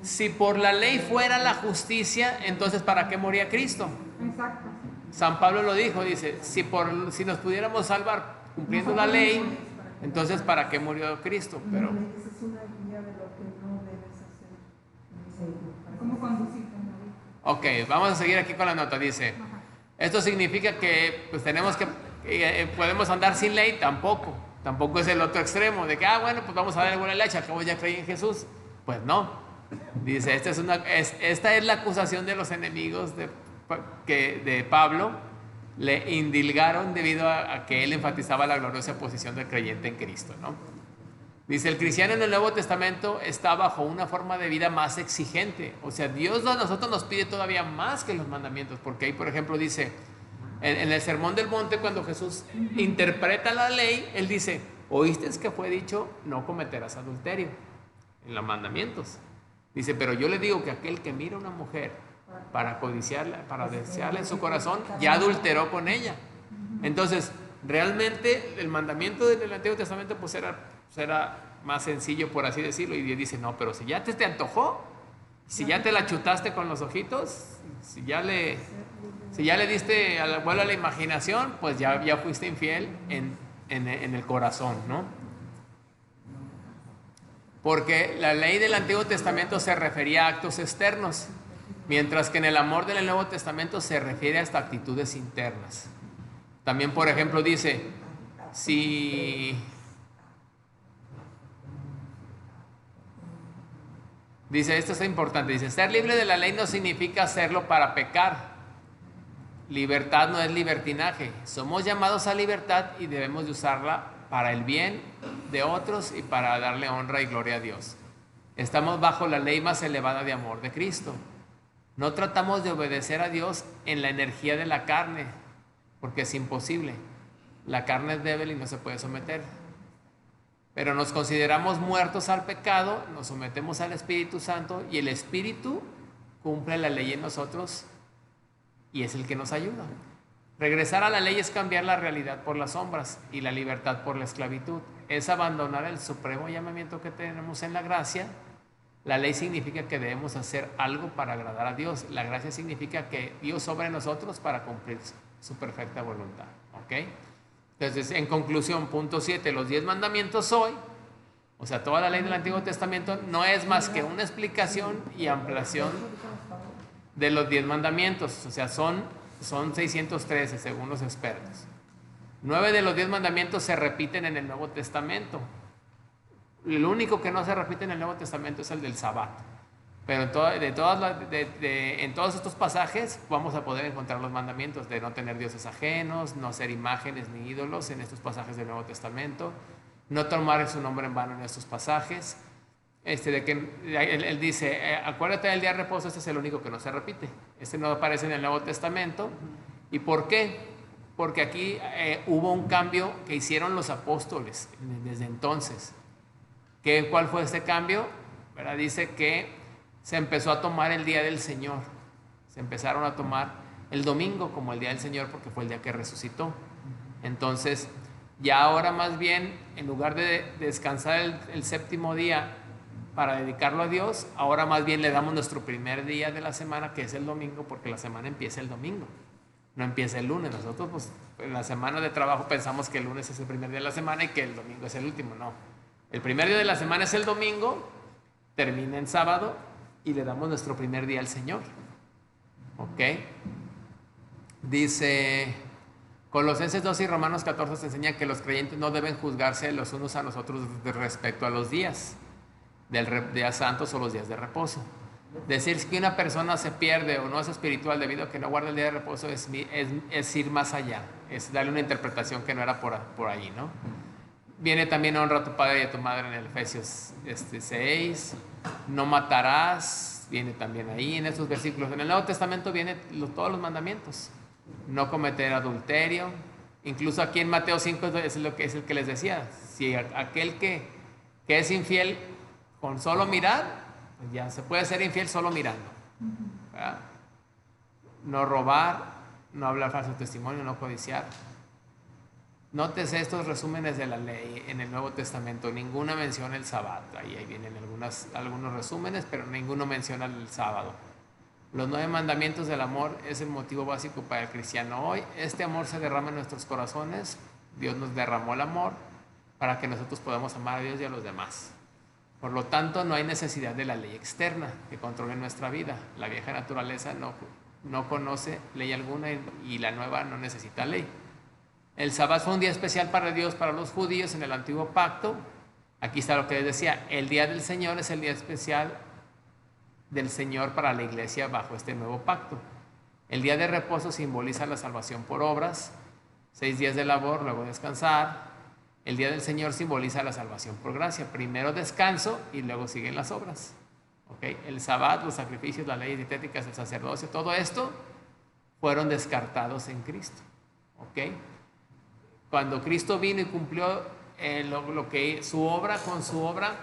A: si por la ley fuera la justicia, entonces ¿para qué moría Cristo?
F: Exacto.
A: San Pablo lo dijo, dice, si nos pudiéramos salvar cumpliendo la ley, entonces ¿para qué murió Cristo? Pero
B: esa es una guía de lo que no debes hacer.
F: ¿Cómo conducirte en la vida?
A: ok, vamos a seguir aquí con la nota. Dice,
F: Ajá.
A: esto significa que pues tenemos que podemos andar sin ley, tampoco es el otro extremo de que bueno, pues vamos a darle buena leche, acabo ya creí en Jesús. Pues no. Dice, esta es la acusación de los enemigos de Pablo. Le indilgaron debido a que él enfatizaba la gloriosa posición del creyente en Cristo, ¿no? Dice, el cristiano en el Nuevo Testamento está bajo una forma de vida más exigente. O sea, Dios a nosotros nos pide todavía más que los mandamientos, porque ahí, por ejemplo, dice, en el Sermón del Monte, cuando Jesús interpreta la ley, él dice, oíste que fue dicho, no cometerás adulterio, en los mandamientos. Dice, pero yo le digo que aquel que mira a una mujer para codiciarla, para desearla en su corazón, ya adulteró con ella. Entonces, realmente el mandamiento del Antiguo Testamento pues era más sencillo, por así decirlo, y Dios dice, no, pero si ya te antojó, si ya te la chutaste con los ojitos, si ya le diste vuelo a la imaginación, pues ya fuiste infiel en el corazón, ¿no? Porque la ley del Antiguo Testamento se refería a actos externos, mientras que en el amor del Nuevo Testamento se refiere hasta actitudes internas. También, por ejemplo, dice, dice, esto es importante, dice, ser libre de la ley no significa hacerlo para pecar. Libertad no es libertinaje. Somos llamados a libertad y debemos de usarla para el bien de otros y para darle honra y gloria a Dios. Estamos bajo la ley más elevada de amor de Cristo. No tratamos de obedecer a Dios en la energía de la carne, porque es imposible. La carne es débil y no se puede someter. Pero nos consideramos muertos al pecado, nos sometemos al Espíritu Santo y el Espíritu cumple la ley en nosotros y es el que nos ayuda. Regresar a la ley es cambiar la realidad por las sombras y la libertad por la esclavitud. Es abandonar el supremo llamamiento que tenemos en la gracia. La ley significa que debemos hacer algo para agradar a Dios. La gracia significa que Dios obra en nosotros para cumplir su perfecta voluntad. ¿Ok? Entonces, en conclusión, punto 7, los 10 mandamientos hoy, o sea, toda la ley del Antiguo Testamento no es más que una explicación y ampliación de los 10 mandamientos. O sea, son 613 según los expertos. 9 de los 10 mandamientos se repiten en el Nuevo Testamento. El único que no se repite en el Nuevo Testamento es el del Sabbat. Pero en todos estos pasajes vamos a poder encontrar los mandamientos de no tener dioses ajenos, no ser imágenes ni ídolos en estos pasajes del Nuevo Testamento, no tomar su nombre en vano en estos pasajes. De que él dice, acuérdate del día de reposo, este es el único que no se repite. Este no aparece en el Nuevo Testamento. ¿Y por qué? Porque aquí hubo un cambio que hicieron los apóstoles desde entonces. ¿Cuál fue este cambio? ¿Verdad? Dice que se empezó a tomar el día del Señor. Se empezaron a tomar el domingo como el día del Señor porque fue el día que resucitó. Entonces, ya ahora más bien, en lugar de descansar el séptimo día para dedicarlo a Dios, ahora más bien le damos nuestro primer día de la semana, que es el domingo, porque la semana empieza el domingo, no empieza el lunes. Nosotros, pues, en la semana de trabajo pensamos que el lunes es el primer día de la semana y que el domingo es el último. No. El primer día de la semana es el domingo, termina en sábado y le damos nuestro primer día al Señor. ¿Ok? Dice Colosenses 2 y Romanos 14 se enseñan que los creyentes no deben juzgarse los unos a los otros respecto a los días días santos o los días de reposo. Decir que una persona se pierde o no es espiritual debido a que no guarda el día de reposo es ir más allá, es darle una interpretación que no era por ahí, ¿no? Viene también honra a tu padre y a tu madre en el Efesios 6. No matarás, viene también ahí en esos versículos. En el Nuevo Testamento vienen todos los mandamientos. No cometer adulterio. Incluso aquí en Mateo 5 es el que les decía. Si aquel que es infiel con solo mirar, pues ya se puede ser infiel solo mirando. ¿Verdad? No robar, no hablar falso testimonio, no codiciar. Nótese estos resúmenes de la ley en el Nuevo Testamento. Ninguna menciona el sábado. Ahí vienen algunos resúmenes, pero ninguno menciona el sábado. Los 9 mandamientos del amor es el motivo básico para el cristiano hoy. Este amor se derrama en nuestros corazones. Dios nos derramó el amor para que nosotros podamos amar a Dios y a los demás. Por lo tanto, no hay necesidad de la ley externa que controle nuestra vida. La vieja naturaleza no conoce ley alguna y la nueva no necesita ley. El sábado fue un día especial para Dios, para los judíos en el antiguo pacto. Aquí está lo que les decía, el día del Señor es el día especial del Señor para la iglesia bajo este nuevo pacto. El día de reposo simboliza la salvación por obras, 6 días de labor, luego descansar. El día del Señor simboliza la salvación por gracia, primero descanso y luego siguen las obras. ¿Okay? El sábado, los sacrificios, las leyes dietéticas, el sacerdocio, todo esto fueron descartados en Cristo. ¿Okay? Cuando Cristo vino y cumplió lo que con su obra,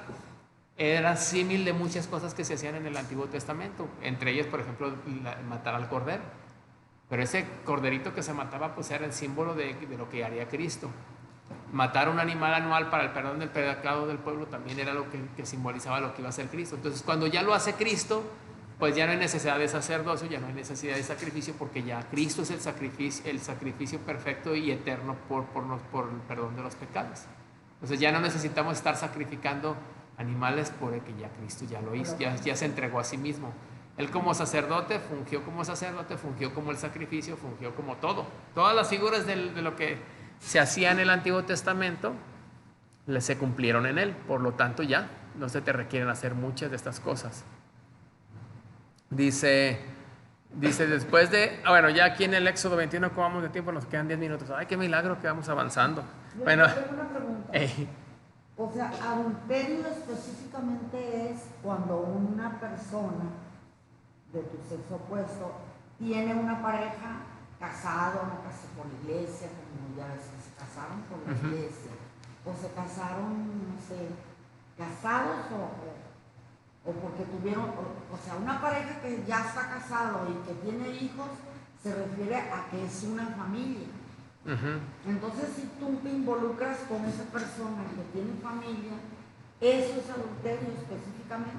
A: era símil de muchas cosas que se hacían en el Antiguo Testamento. Entre ellas, por ejemplo, matar al cordero. Pero ese corderito que se mataba, pues era el símbolo de lo que haría Cristo. Matar un animal anual para el perdón del pecado del pueblo también era lo que simbolizaba lo que iba a hacer Cristo. Entonces, cuando ya lo hace Cristo, pues ya no hay necesidad de sacerdocio, ya no hay necesidad de sacrificio, porque ya Cristo es el sacrificio perfecto y eterno por el perdón de los pecados. Entonces ya no necesitamos estar sacrificando animales porque ya Cristo ya lo hizo, ya se entregó a sí mismo. Él como sacerdote fungió como el sacrificio, fungió como todo. Todas las figuras de lo que se hacía en el Antiguo Testamento se cumplieron en él, por lo tanto ya no se te requieren hacer muchas de estas cosas. Dice después de... bueno, ya aquí en el Éxodo 21, ¿cómo vamos de tiempo? Nos quedan 10 minutos. ¡Ay, qué milagro que vamos avanzando! Bueno,
C: tengo una pregunta. O sea, adulterio específicamente es cuando una persona de tu sexo opuesto tiene una pareja casado, no casado por la iglesia, como ya ves que se casaron por la iglesia, o se casaron, no sé, casados o porque tuvieron, o sea, una pareja que ya está casado y que tiene hijos, se refiere a que es una familia. Entonces, si tú te involucras con esa persona que tiene familia, eso es adulterio específicamente.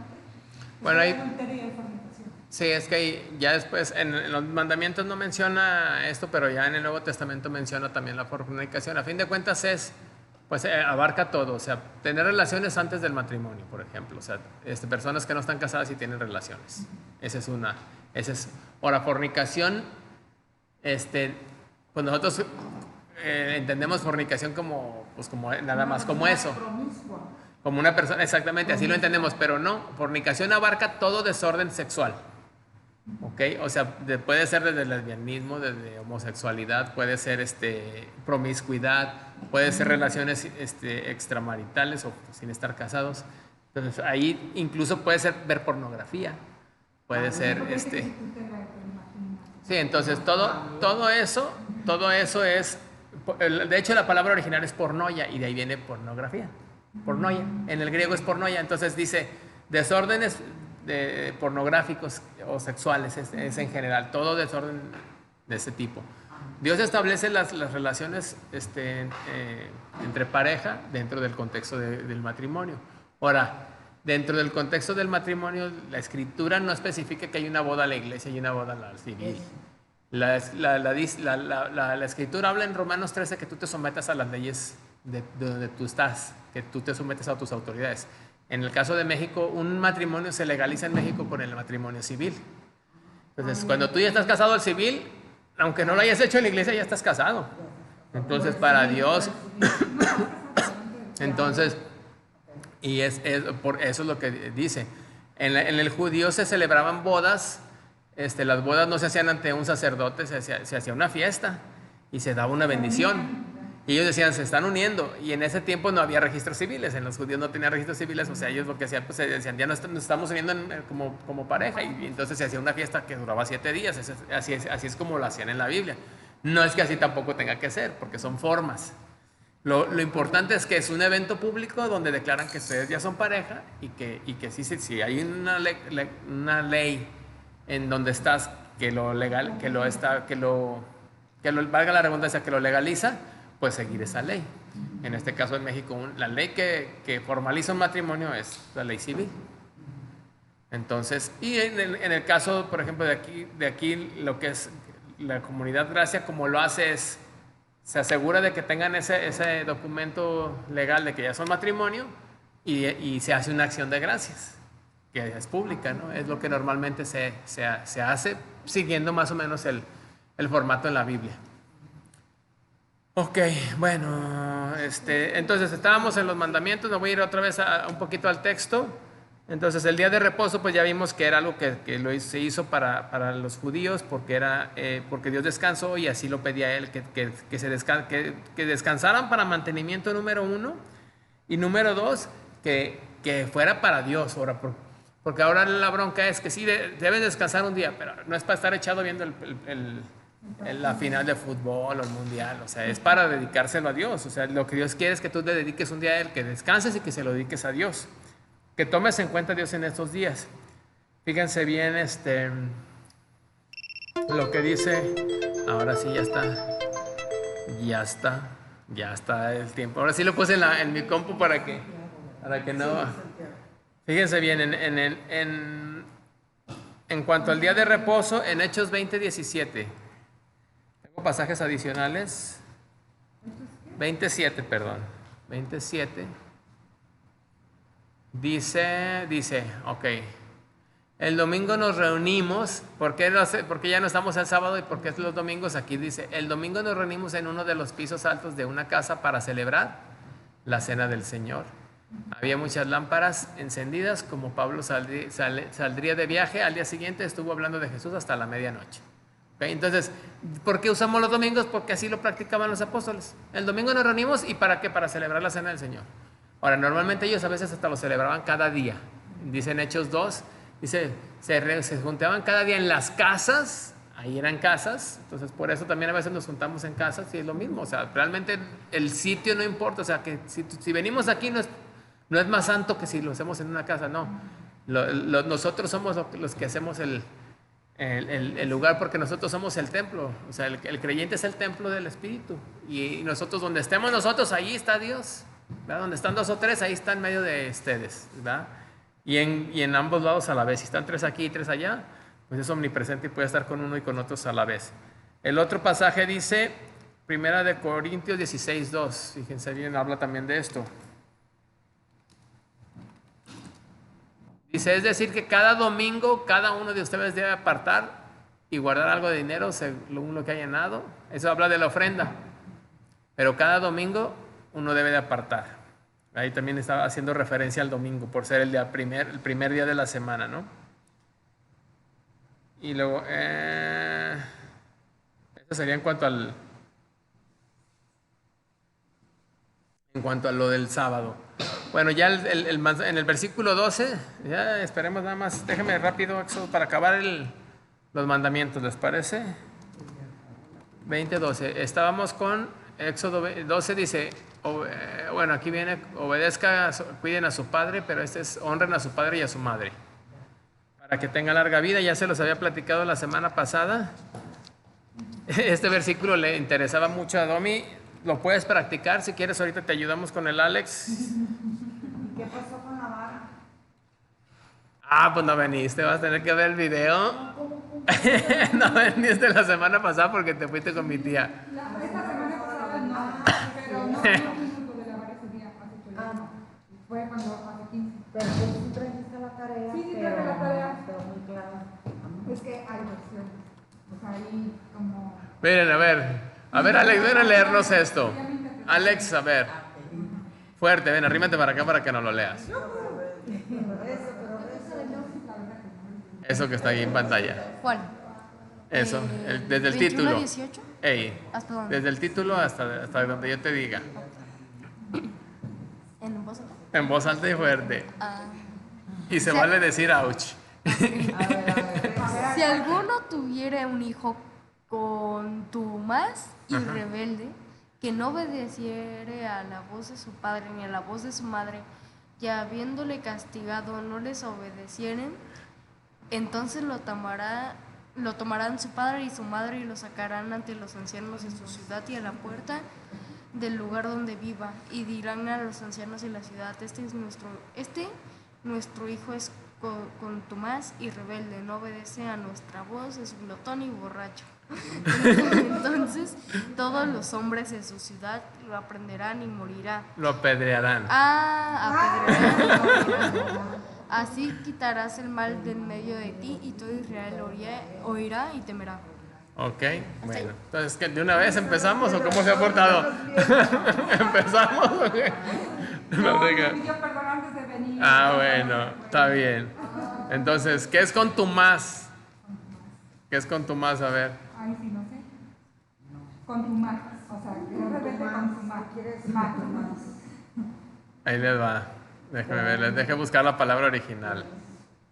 A: Bueno, ahí...
F: Adulterio y fornicación.
A: Sí, es que ya después en los mandamientos no menciona esto, pero ya en el Nuevo Testamento menciona también la fornicación. A fin de cuentas abarca todo, o sea, tener relaciones antes del matrimonio, por ejemplo, o sea, personas que no están casadas y tienen relaciones. Ahora, fornicación, pues nosotros entendemos fornicación como nada más como eso. Como una persona, exactamente, así lo entendemos, pero no, fornicación abarca todo desorden sexual. ¿Ok? O sea, puede ser desde lesbianismo, desde homosexualidad, puede ser promiscuidad, puede ser relaciones extramaritales o sin estar casados. Entonces, ahí incluso puede ser ver pornografía, puede ser Sí, entonces todo eso es, de hecho la palabra original es pornoia y de ahí viene pornografía. Pornoia, en el griego es pornoia, entonces dice desórdenes pornográficos o sexuales, es en general, todo desorden de ese tipo. Dios establece las relaciones entre pareja dentro del contexto del matrimonio. Ahora, dentro del contexto del matrimonio, la escritura no especifica que hay una boda a la iglesia y una boda a la civil. La escritura habla en Romanos 13 que tú te sometas a las leyes de donde tú estás, que tú te sometes a tus autoridades. En el caso de México, un matrimonio se legaliza en México con el matrimonio civil. Entonces, cuando tú ya estás casado al civil, aunque no lo hayas hecho en la iglesia, ya estás casado. Entonces, para Dios, entonces, y por eso es lo que dice. En el judío se celebraban bodas, las bodas no se hacían ante un sacerdote, se hacía una fiesta y se daba una bendición. Y ellos decían, se están uniendo. Y en ese tiempo no había registros civiles. En los judíos no tenían registros civiles. O sea, ellos lo que hacían, pues decían, ya nos estamos uniendo como pareja. Y entonces se hacía una fiesta que duraba 7 días. Así es como lo hacían en la Biblia. No es que así tampoco tenga que ser, porque son formas. Lo importante es que es un evento público donde declaran que ustedes ya son pareja y que sí hay una ley en donde estás valga la redundancia, que lo legaliza. pues seguir esa ley. En este caso en México, la ley que formaliza un matrimonio es la ley civil. Entonces, y en el caso, por ejemplo, de aquí, lo que es la Comunidad Gracia, como lo hace es, se asegura de que tengan ese documento legal de que ya son matrimonio y se hace una acción de gracias, que es pública, ¿no? Es lo que normalmente se hace siguiendo más o menos el formato en la Biblia. Ok, bueno, entonces estábamos en los mandamientos, me voy a ir otra vez un poquito al texto. Entonces el día de reposo pues ya vimos que era algo que se hizo para los judíos porque Dios descansó y así lo pedía él, que descansaran para mantenimiento número 1 y número 2 que fuera para Dios. Ahora, porque ahora la bronca es que sí deben descansar un día, pero no es para estar echado viendo la final de fútbol o el mundial, o sea, es para dedicárselo a Dios. O sea, lo que Dios quiere es que tú le dediques un día a Él, que descanses y que se lo dediques a Dios. Que tomes en cuenta a Dios en estos días. Fíjense bien lo que dice. Ahora sí, ya está el tiempo. Ahora sí lo puse en mi compu para que no. Fíjense bien, en cuanto al día de reposo, en Hechos 20:17. Tengo pasajes adicionales. 27, perdón. 27. Dice, ok, el domingo nos reunimos, porque ya no estamos el sábado y porque es los domingos, aquí dice, el domingo nos reunimos en uno de los pisos altos de una casa para celebrar la cena del Señor. Había muchas lámparas encendidas, como Pablo saldría de viaje, al día siguiente estuvo hablando de Jesús hasta la medianoche. Okay, entonces, ¿por qué usamos los domingos? Porque así lo practicaban los apóstoles. El domingo nos reunimos, ¿y para qué? Para celebrar la cena del Señor. Ahora, normalmente ellos a veces hasta lo celebraban cada día. Dice en Hechos 2, dice, se juntaban cada día en las casas, ahí eran casas, entonces por eso también a veces nos juntamos en casas y es lo mismo. O sea, realmente el sitio no importa, o sea, que si venimos aquí no es más santo que si lo hacemos en una casa, no. Nosotros somos los que hacemos el lugar, porque nosotros somos el templo. O sea, el creyente es el templo del Espíritu. Y nosotros, donde estemos nosotros, ahí está Dios. ¿Verdad? Donde están 2 o 3, ahí está en medio de ustedes, ¿verdad? Y en ambos lados a la vez. Si están 3 aquí y 3 allá, pues es omnipresente y puede estar con uno y con otros a la vez. El otro pasaje dice, 1 Corintios 16:2. Fíjense bien, habla también de esto. Dice, es decir, que cada domingo cada uno de ustedes debe apartar y guardar algo de dinero según lo que haya ganado. Eso habla de la ofrenda. Pero cada domingo uno debe de apartar. Ahí también estaba haciendo referencia al domingo, por ser el primer día de la semana, ¿no? Y luego, eso sería en cuanto a lo del sábado. Bueno, ya en el versículo 12, ya esperemos nada más, déjeme rápido, Éxodo, para acabar los mandamientos, ¿les parece? 20:12, estábamos con Éxodo 12, dice, bueno, aquí viene, cuiden a su padre, pero honren a su padre y a su madre, para que tenga larga vida. Ya se los había platicado la semana pasada. Este versículo le interesaba mucho a Domi. Lo puedes practicar si quieres, ahorita te ayudamos con el Alex.
C: ¿Qué pasó con la vara?
A: Pues no veniste, vas a tener que ver el video. No veniste la semana pasada porque te fuiste con mi tía.
F: Esta semana pasada no, pero no fuimos lo de la vara ese día, hace 8 días. Fue cuando hace 15.
C: Pero tú sí trajiste la tarea.
F: Sí, traje la tarea.
C: Pero muy claro.
F: Es que hay versiones. O sea, ahí como...
A: Miren, a ver, Alex, ven a leernos esto. Alex, a ver. Fuerte, ven, arrímate para acá para que no lo leas. Eso que está ahí en pantalla.
E: ¿Cuál?
A: Eso, desde el
E: 21
A: título.
E: 18. ¿Hasta dónde?
A: Desde el título hasta donde yo te diga.
E: ¿En voz alta?
A: En voz alta y fuerte.
E: Ah.
A: Y se vale decir ouch.
E: Si alguno tuviera un hijo contumaz y rebelde, que no obedeciere a la voz de su padre ni a la voz de su madre, y habiéndole castigado no les obedecieren, entonces lo tomarán su padre y su madre y lo sacarán ante los ancianos de su ciudad y a la puerta del lugar donde viva, y dirán a los ancianos de la ciudad, nuestro hijo es contumaz y rebelde, no obedece a nuestra voz, es glotón y borracho. Entonces todos los hombres de su ciudad lo aprenderán y morirá.
A: Lo apedrearán.
E: Apedrearán y morirá. Así quitarás el mal del medio de ti, y todo Israel oirá y temerá.
A: Ok, bueno. Entonces, ¿de una vez empezamos o cómo se ha portado? ¿Empezamos o qué?
F: No, me pidió perdón antes de venir.
A: Bueno, está bien. Entonces, ¿qué es contumaz? ¿Qué es contumaz? A ver.
F: Ay, sí, no sé. Contumaz. O sea, que es rebelde contumaz. Más.
A: Ahí les va. Déjame ver, les deje buscar la palabra original.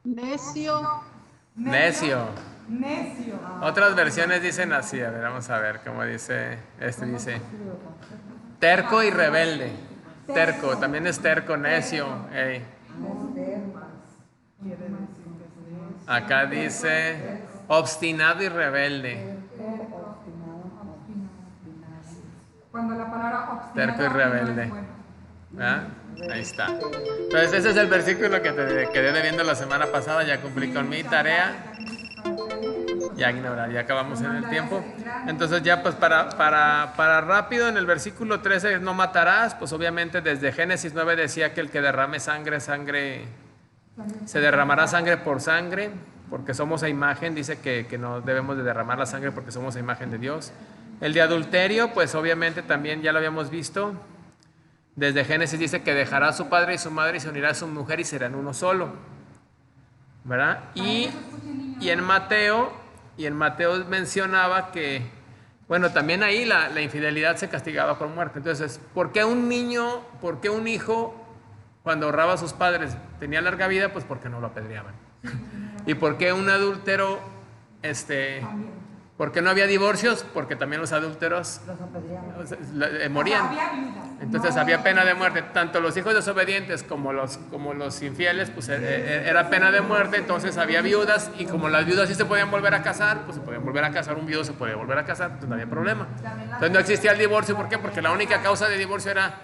G: Necio.
A: Necio.
F: Necio.
A: Otras versiones dicen así, a ver, vamos a ver cómo dice, dice terco y rebelde. Terco, también es terco, necio. Ey. Acá dice obstinado y rebelde.
F: Cuando la palabra obstinado
A: Terco y rebelde. ¿Ah? Ahí está. Entonces ese es el versículo que te quedé debiendo la semana pasada. Ya cumplí con mi tarea. Ya ignorar, ya acabamos en el tiempo. Entonces ya pues para rápido, en el versículo 13 no matarás. Pues obviamente desde Génesis 9 decía que el que derrame sangre, se derramará sangre por sangre, porque somos a imagen. Dice que no debemos de derramar la sangre porque somos a imagen de Dios. El de adulterio, pues obviamente también ya lo habíamos visto. Desde Génesis dice que dejará a su padre y su madre y se unirá a su mujer y serán uno solo, ¿verdad? Y en Mateo mencionaba que, bueno, también ahí la infidelidad se castigaba con muerte. Entonces, ¿por qué un hijo, cuando ahorraba a sus padres, tenía larga vida? Pues porque no lo apedreaban. ¿Y por qué un adúltero, por qué no había divorcios? Porque también los adúlteros morían. Entonces había pena de muerte. Tanto los hijos desobedientes como los infieles, pues era pena de muerte. Entonces había viudas, y como las viudas sí se podían volver a casar, pues se podían volver a casar. Un viudo se podía volver a casar, entonces no había problema. Entonces no existía el divorcio. ¿Por qué? Porque la única causa de divorcio era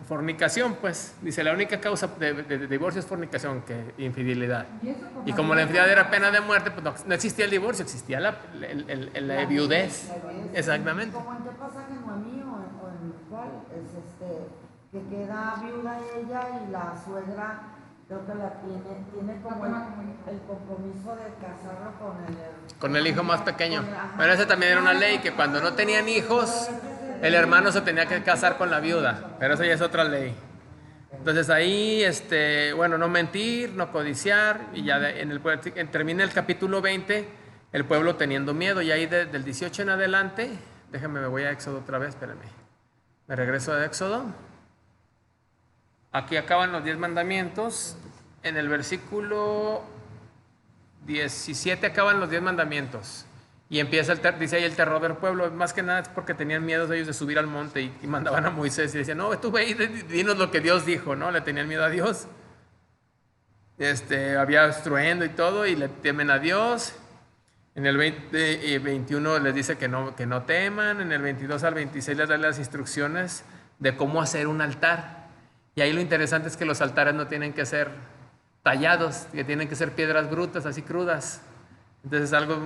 A: fornicación, pues. Dice, la única causa de divorcio es fornicación, que infidelidad. Y como la infidelidad era pena de muerte, pues no existía el divorcio, existía la viudez. Exactamente.
C: Como en qué pasaje Noemí o en cuál es que queda viuda ella y la suegra creo que la tiene como el compromiso de casarlo con el
A: hijo más pequeño. Pero esa también era una ley, que cuando no tenían hijos, el hermano se tenía que casar con la viuda, pero eso ya es otra ley. Entonces ahí, bueno, no mentir, no codiciar, y ya termina el capítulo 20, el pueblo teniendo miedo, y ahí del 18 en adelante, me voy a Éxodo otra vez, espérenme, me regreso a Éxodo. Aquí acaban los 10 mandamientos, en el versículo 17 acaban los 10 mandamientos. Y empieza dice ahí el terror del pueblo. Más que nada es porque tenían miedo de ellos de subir al monte, y mandaban a Moisés y decían, no, tú ve ahí, dinos lo que Dios dijo, ¿no? Le tenían miedo a Dios. Había estruendo y todo, y le temen a Dios. En el 20 y 21 les dice que no teman. En el 22 al 26 les da las instrucciones de cómo hacer un altar. Y ahí lo interesante es que los altares no tienen que ser tallados, que tienen que ser piedras brutas, así crudas. Entonces algo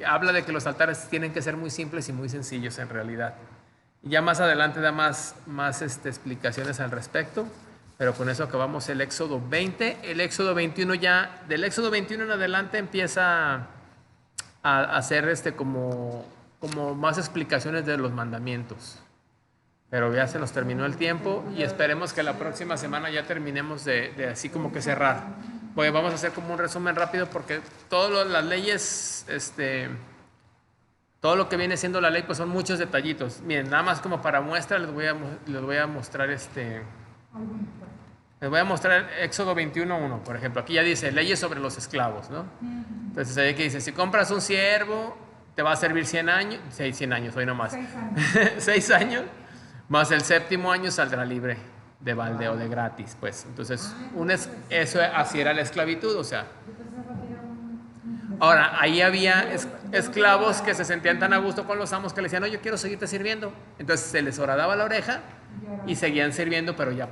A: habla de que los altares tienen que ser muy simples y muy sencillos en realidad. Y ya más adelante da más explicaciones al respecto, pero con eso acabamos el Éxodo 20. El Éxodo 21 ya, del Éxodo 21 en adelante empieza a hacer como más explicaciones de los mandamientos. Pero ya se nos terminó el tiempo, y esperemos que la próxima semana ya terminemos de así como que cerrar. Vamos a hacer como un resumen rápido, porque todas las leyes, todo lo que viene siendo la ley, pues son muchos detallitos. Miren, nada más como para muestra les voy a mostrar les voy a mostrar Éxodo 21:1, por ejemplo. Aquí ya dice leyes sobre los esclavos, ¿no? Entonces ahí que dice, si compras un siervo, te va a servir 100 años, 100 años, hoy nomás. 6 años, más el 7º año saldrá libre de balde o de gratis, pues. Entonces, eso así era la esclavitud, o sea, Ahora, ahí había esclavos que se sentían tan a gusto con los amos que le decían, no, yo quiero seguirte sirviendo. Entonces se les horadaba la oreja y seguían sirviendo, pero ya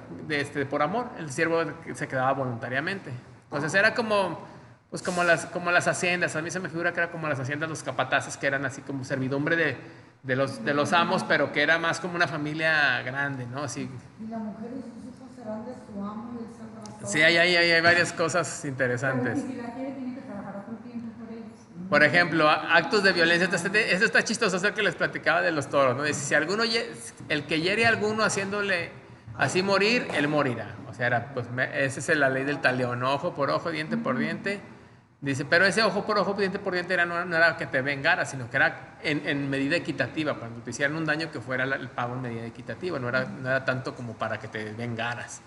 A: por amor. El siervo se quedaba voluntariamente. Entonces era como, pues como las haciendas. A mí se me figura que era como las haciendas, los capataces, que eran así como servidumbre de los amos, pero que era más como una familia grande, ¿no? Así.
C: Y la mujer y sus hijos serán de su amo y él saldrá todo.
A: Sí, hay varias cosas interesantes.
F: Pero si la quiere, tiene que trabajar otro tiempo por ellos.
A: Por ejemplo, actos de violencia. Eso está chistoso, es el que les platicaba de los toros, ¿no? Dice, si el que hiere a alguno haciéndole así morir, él morirá. O sea, esa es la ley del talión, ¿no? Ojo por ojo, diente por diente. Dice, pero ese ojo por ojo, diente por diente no era que te vengara, sino que era en medida equitativa. Cuando te hicieran un daño, que fuera el pago en medida equitativa. No era tanto como para que te vengaras.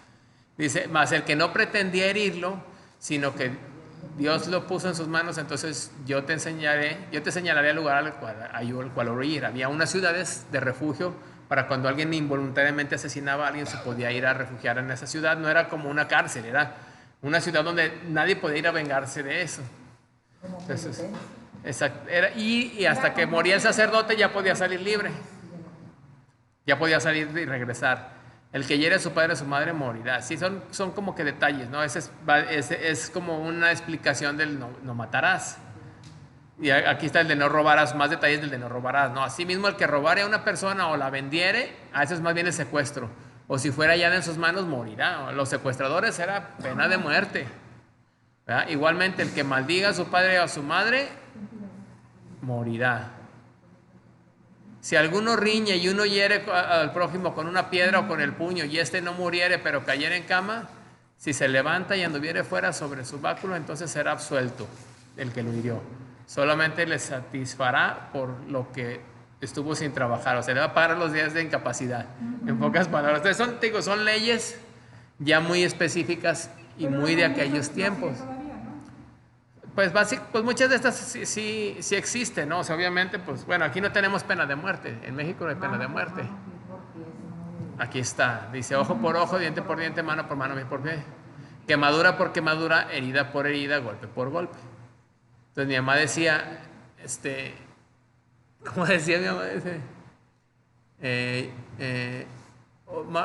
A: Dice, más el que no pretendía herirlo, sino que Dios lo puso en sus manos, entonces yo te señalaré el lugar al cual huir. Había unas ciudades de refugio para cuando alguien involuntariamente asesinaba a alguien, se podía ir a refugiar en esa ciudad. No era como una cárcel, era una ciudad donde nadie podía ir a vengarse de eso. Entonces, exacto, y hasta que moría el sacerdote ya podía salir libre. Ya podía salir y regresar. El que hiere a su padre o a su madre morirá. Sí, son como que detalles, ¿no? Ese es como una explicación del no matarás. Y aquí está el de no robarás, más detalles del de no robarás, ¿no? Asimismo, el que robare a una persona o la vendiere, a eso es más bien el secuestro. O si fuera ya en sus manos, morirá. Los secuestradores era pena de muerte, ¿verdad? Igualmente, el que maldiga a su padre o a su madre, morirá. Si alguno riñe y uno hiere al prójimo con una piedra o con el puño, y éste no muriere, pero cayere en cama, si se levanta y anduviere fuera sobre su báculo, entonces será absuelto el que lo hirió. Solamente le satisfará por lo que estuvo sin trabajar, o sea, le va a pagar los días de incapacidad. En pocas palabras. Entonces son leyes ya muy específicas y muy de aquellos tiempos. Pues muchas de estas sí existen, ¿no? O sea, obviamente, pues bueno, aquí no tenemos pena de muerte. En México no hay pena de muerte. Aquí está. Dice, ojo por ojo, diente por diente, mano por mano, pie por pie. Quemadura por quemadura, herida por herida, golpe por golpe. Entonces mi mamá decía, ¿cómo decía mi mamá?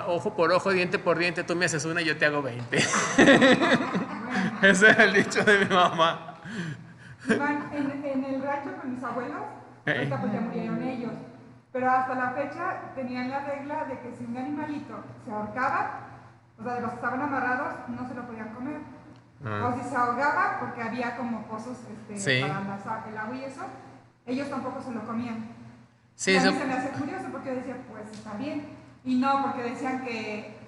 A: Ojo por ojo, diente por diente, tú me haces una y yo te hago 20. Ese era el dicho de mi mamá.
F: Iván, en el rancho con mis abuelos, ahorita pues ya murieron ellos, pero hasta la fecha tenían la regla de que si un animalito se ahorcaba, o sea, de los que estaban amarrados, no se lo podían comer. O si se ahogaba, porque había como pozos
A: sí,
F: para el agua y eso, ellos tampoco se lo comían.
A: Sí,
F: y a mí se me hace curioso porque yo decía, pues está bien. Y no, porque decían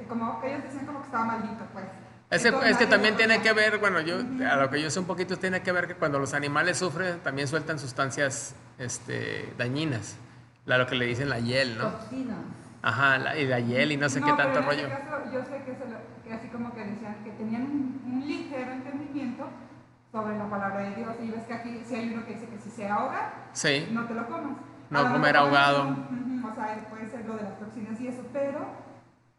F: como ellos decían como que estaba maldito, pues.
A: Es que también tiene que ver, bueno, a lo que yo sé un poquito, tiene que ver que cuando los animales sufren, también sueltan sustancias dañiñas. Lo que le dicen la hiel, ¿no?
C: Toxinas.
A: Ajá, y la hiel y no sé qué tanto rollo.
F: En este caso, yo sé que así como que decían que tenían un ligero entendimiento sobre la palabra de Dios. Y ves que aquí sí hay uno que dice que si se ahoga,
A: sí,
F: no te lo comas.
A: No comer ahogado.
F: O sea, puede ser lo de las toxinas y eso, pero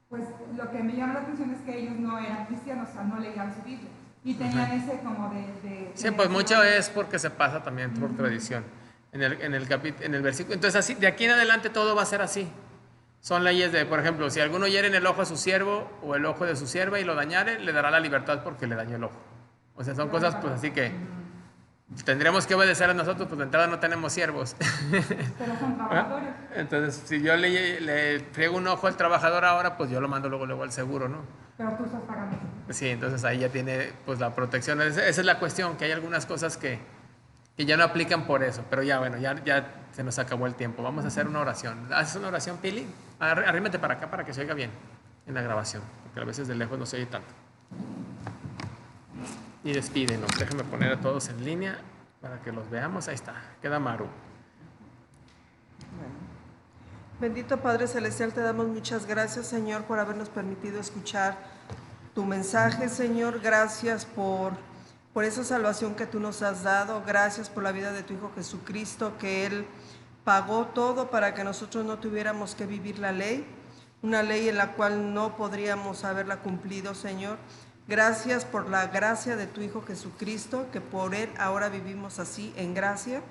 F: pues lo que me llama la atención es que ellos no eran cristianos, o sea, no leían su Biblia. Y tenían ese como de
A: sí, pues mucho es porque se pasa también por tradición. En el versículo. Entonces, así, de aquí en adelante todo va a ser así. Son leyes de, por ejemplo, si alguno hiere en el ojo a su siervo o el ojo de su sierva y lo dañare, le dará la libertad porque le dañó el ojo. O sea, son cosas pues así que tendremos que obedecer a nosotros, pues de entrada no tenemos siervos.
F: Pero son trabajadores.
A: Entonces, si yo le friego un ojo al trabajador ahora, pues yo lo mando luego al seguro, ¿no?
F: Pero tú estás pagando.
A: Sí, entonces ahí ya tiene pues la protección. Esa es la cuestión, que hay algunas cosas que ya no aplican por eso. Pero ya, bueno, ya se nos acabó el tiempo. Vamos a hacer una oración. ¿Haces una oración, Pili? Arrímate para acá para que se oiga bien en la grabación, porque a veces de lejos no se oye tanto. Y despídenos. Déjame poner a todos en línea para que los veamos. Ahí está. Queda Maru.
B: Bendito Padre Celestial, te damos muchas gracias, Señor, por habernos permitido escuchar tu mensaje, Señor. Gracias por esa salvación que tú nos has dado. Gracias por la vida de tu Hijo Jesucristo, que Él pagó todo para que nosotros no tuviéramos que vivir la ley, una ley en la cual no podríamos haberla cumplido, Señor. Gracias por la gracia de tu Hijo Jesucristo, que por Él ahora vivimos así en gracia.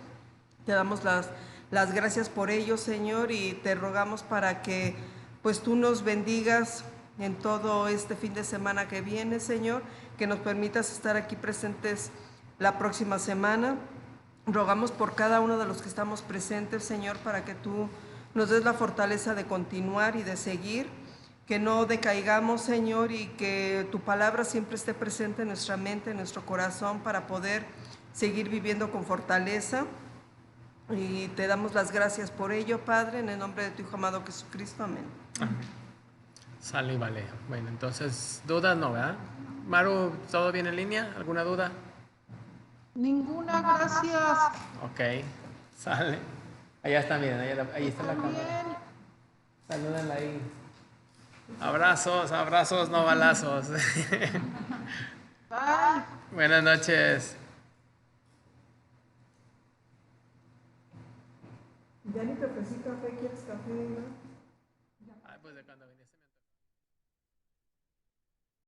B: Te damos las gracias por ello, Señor, y te rogamos para que pues tú nos bendigas en todo este fin de semana que viene, Señor, que nos permitas estar aquí presentes la próxima semana. Rogamos por cada uno de los que estamos presentes, Señor, para que tú nos des la fortaleza de continuar y de seguir, que no decaigamos, Señor, y que tu palabra siempre esté presente en nuestra mente, en nuestro corazón, para poder seguir viviendo con fortaleza. Y te damos las gracias por ello, Padre, en el nombre de tu Hijo amado Jesucristo. Amén.
A: Amén. Sale y vale. Bueno, entonces, dudas no, ¿verdad? Maru, ¿todo bien en línea? ¿Alguna duda?
G: Ninguna, gracias.
A: Ok, sale. Allá está, miren, ahí está la cámara.
G: Bien.
A: Salúdenla ahí. Abrazos, abrazos, no balazos.
G: Bye.
A: Buenas noches.
B: Ya ni te ofrecí café, ¿quieres café? ¿No?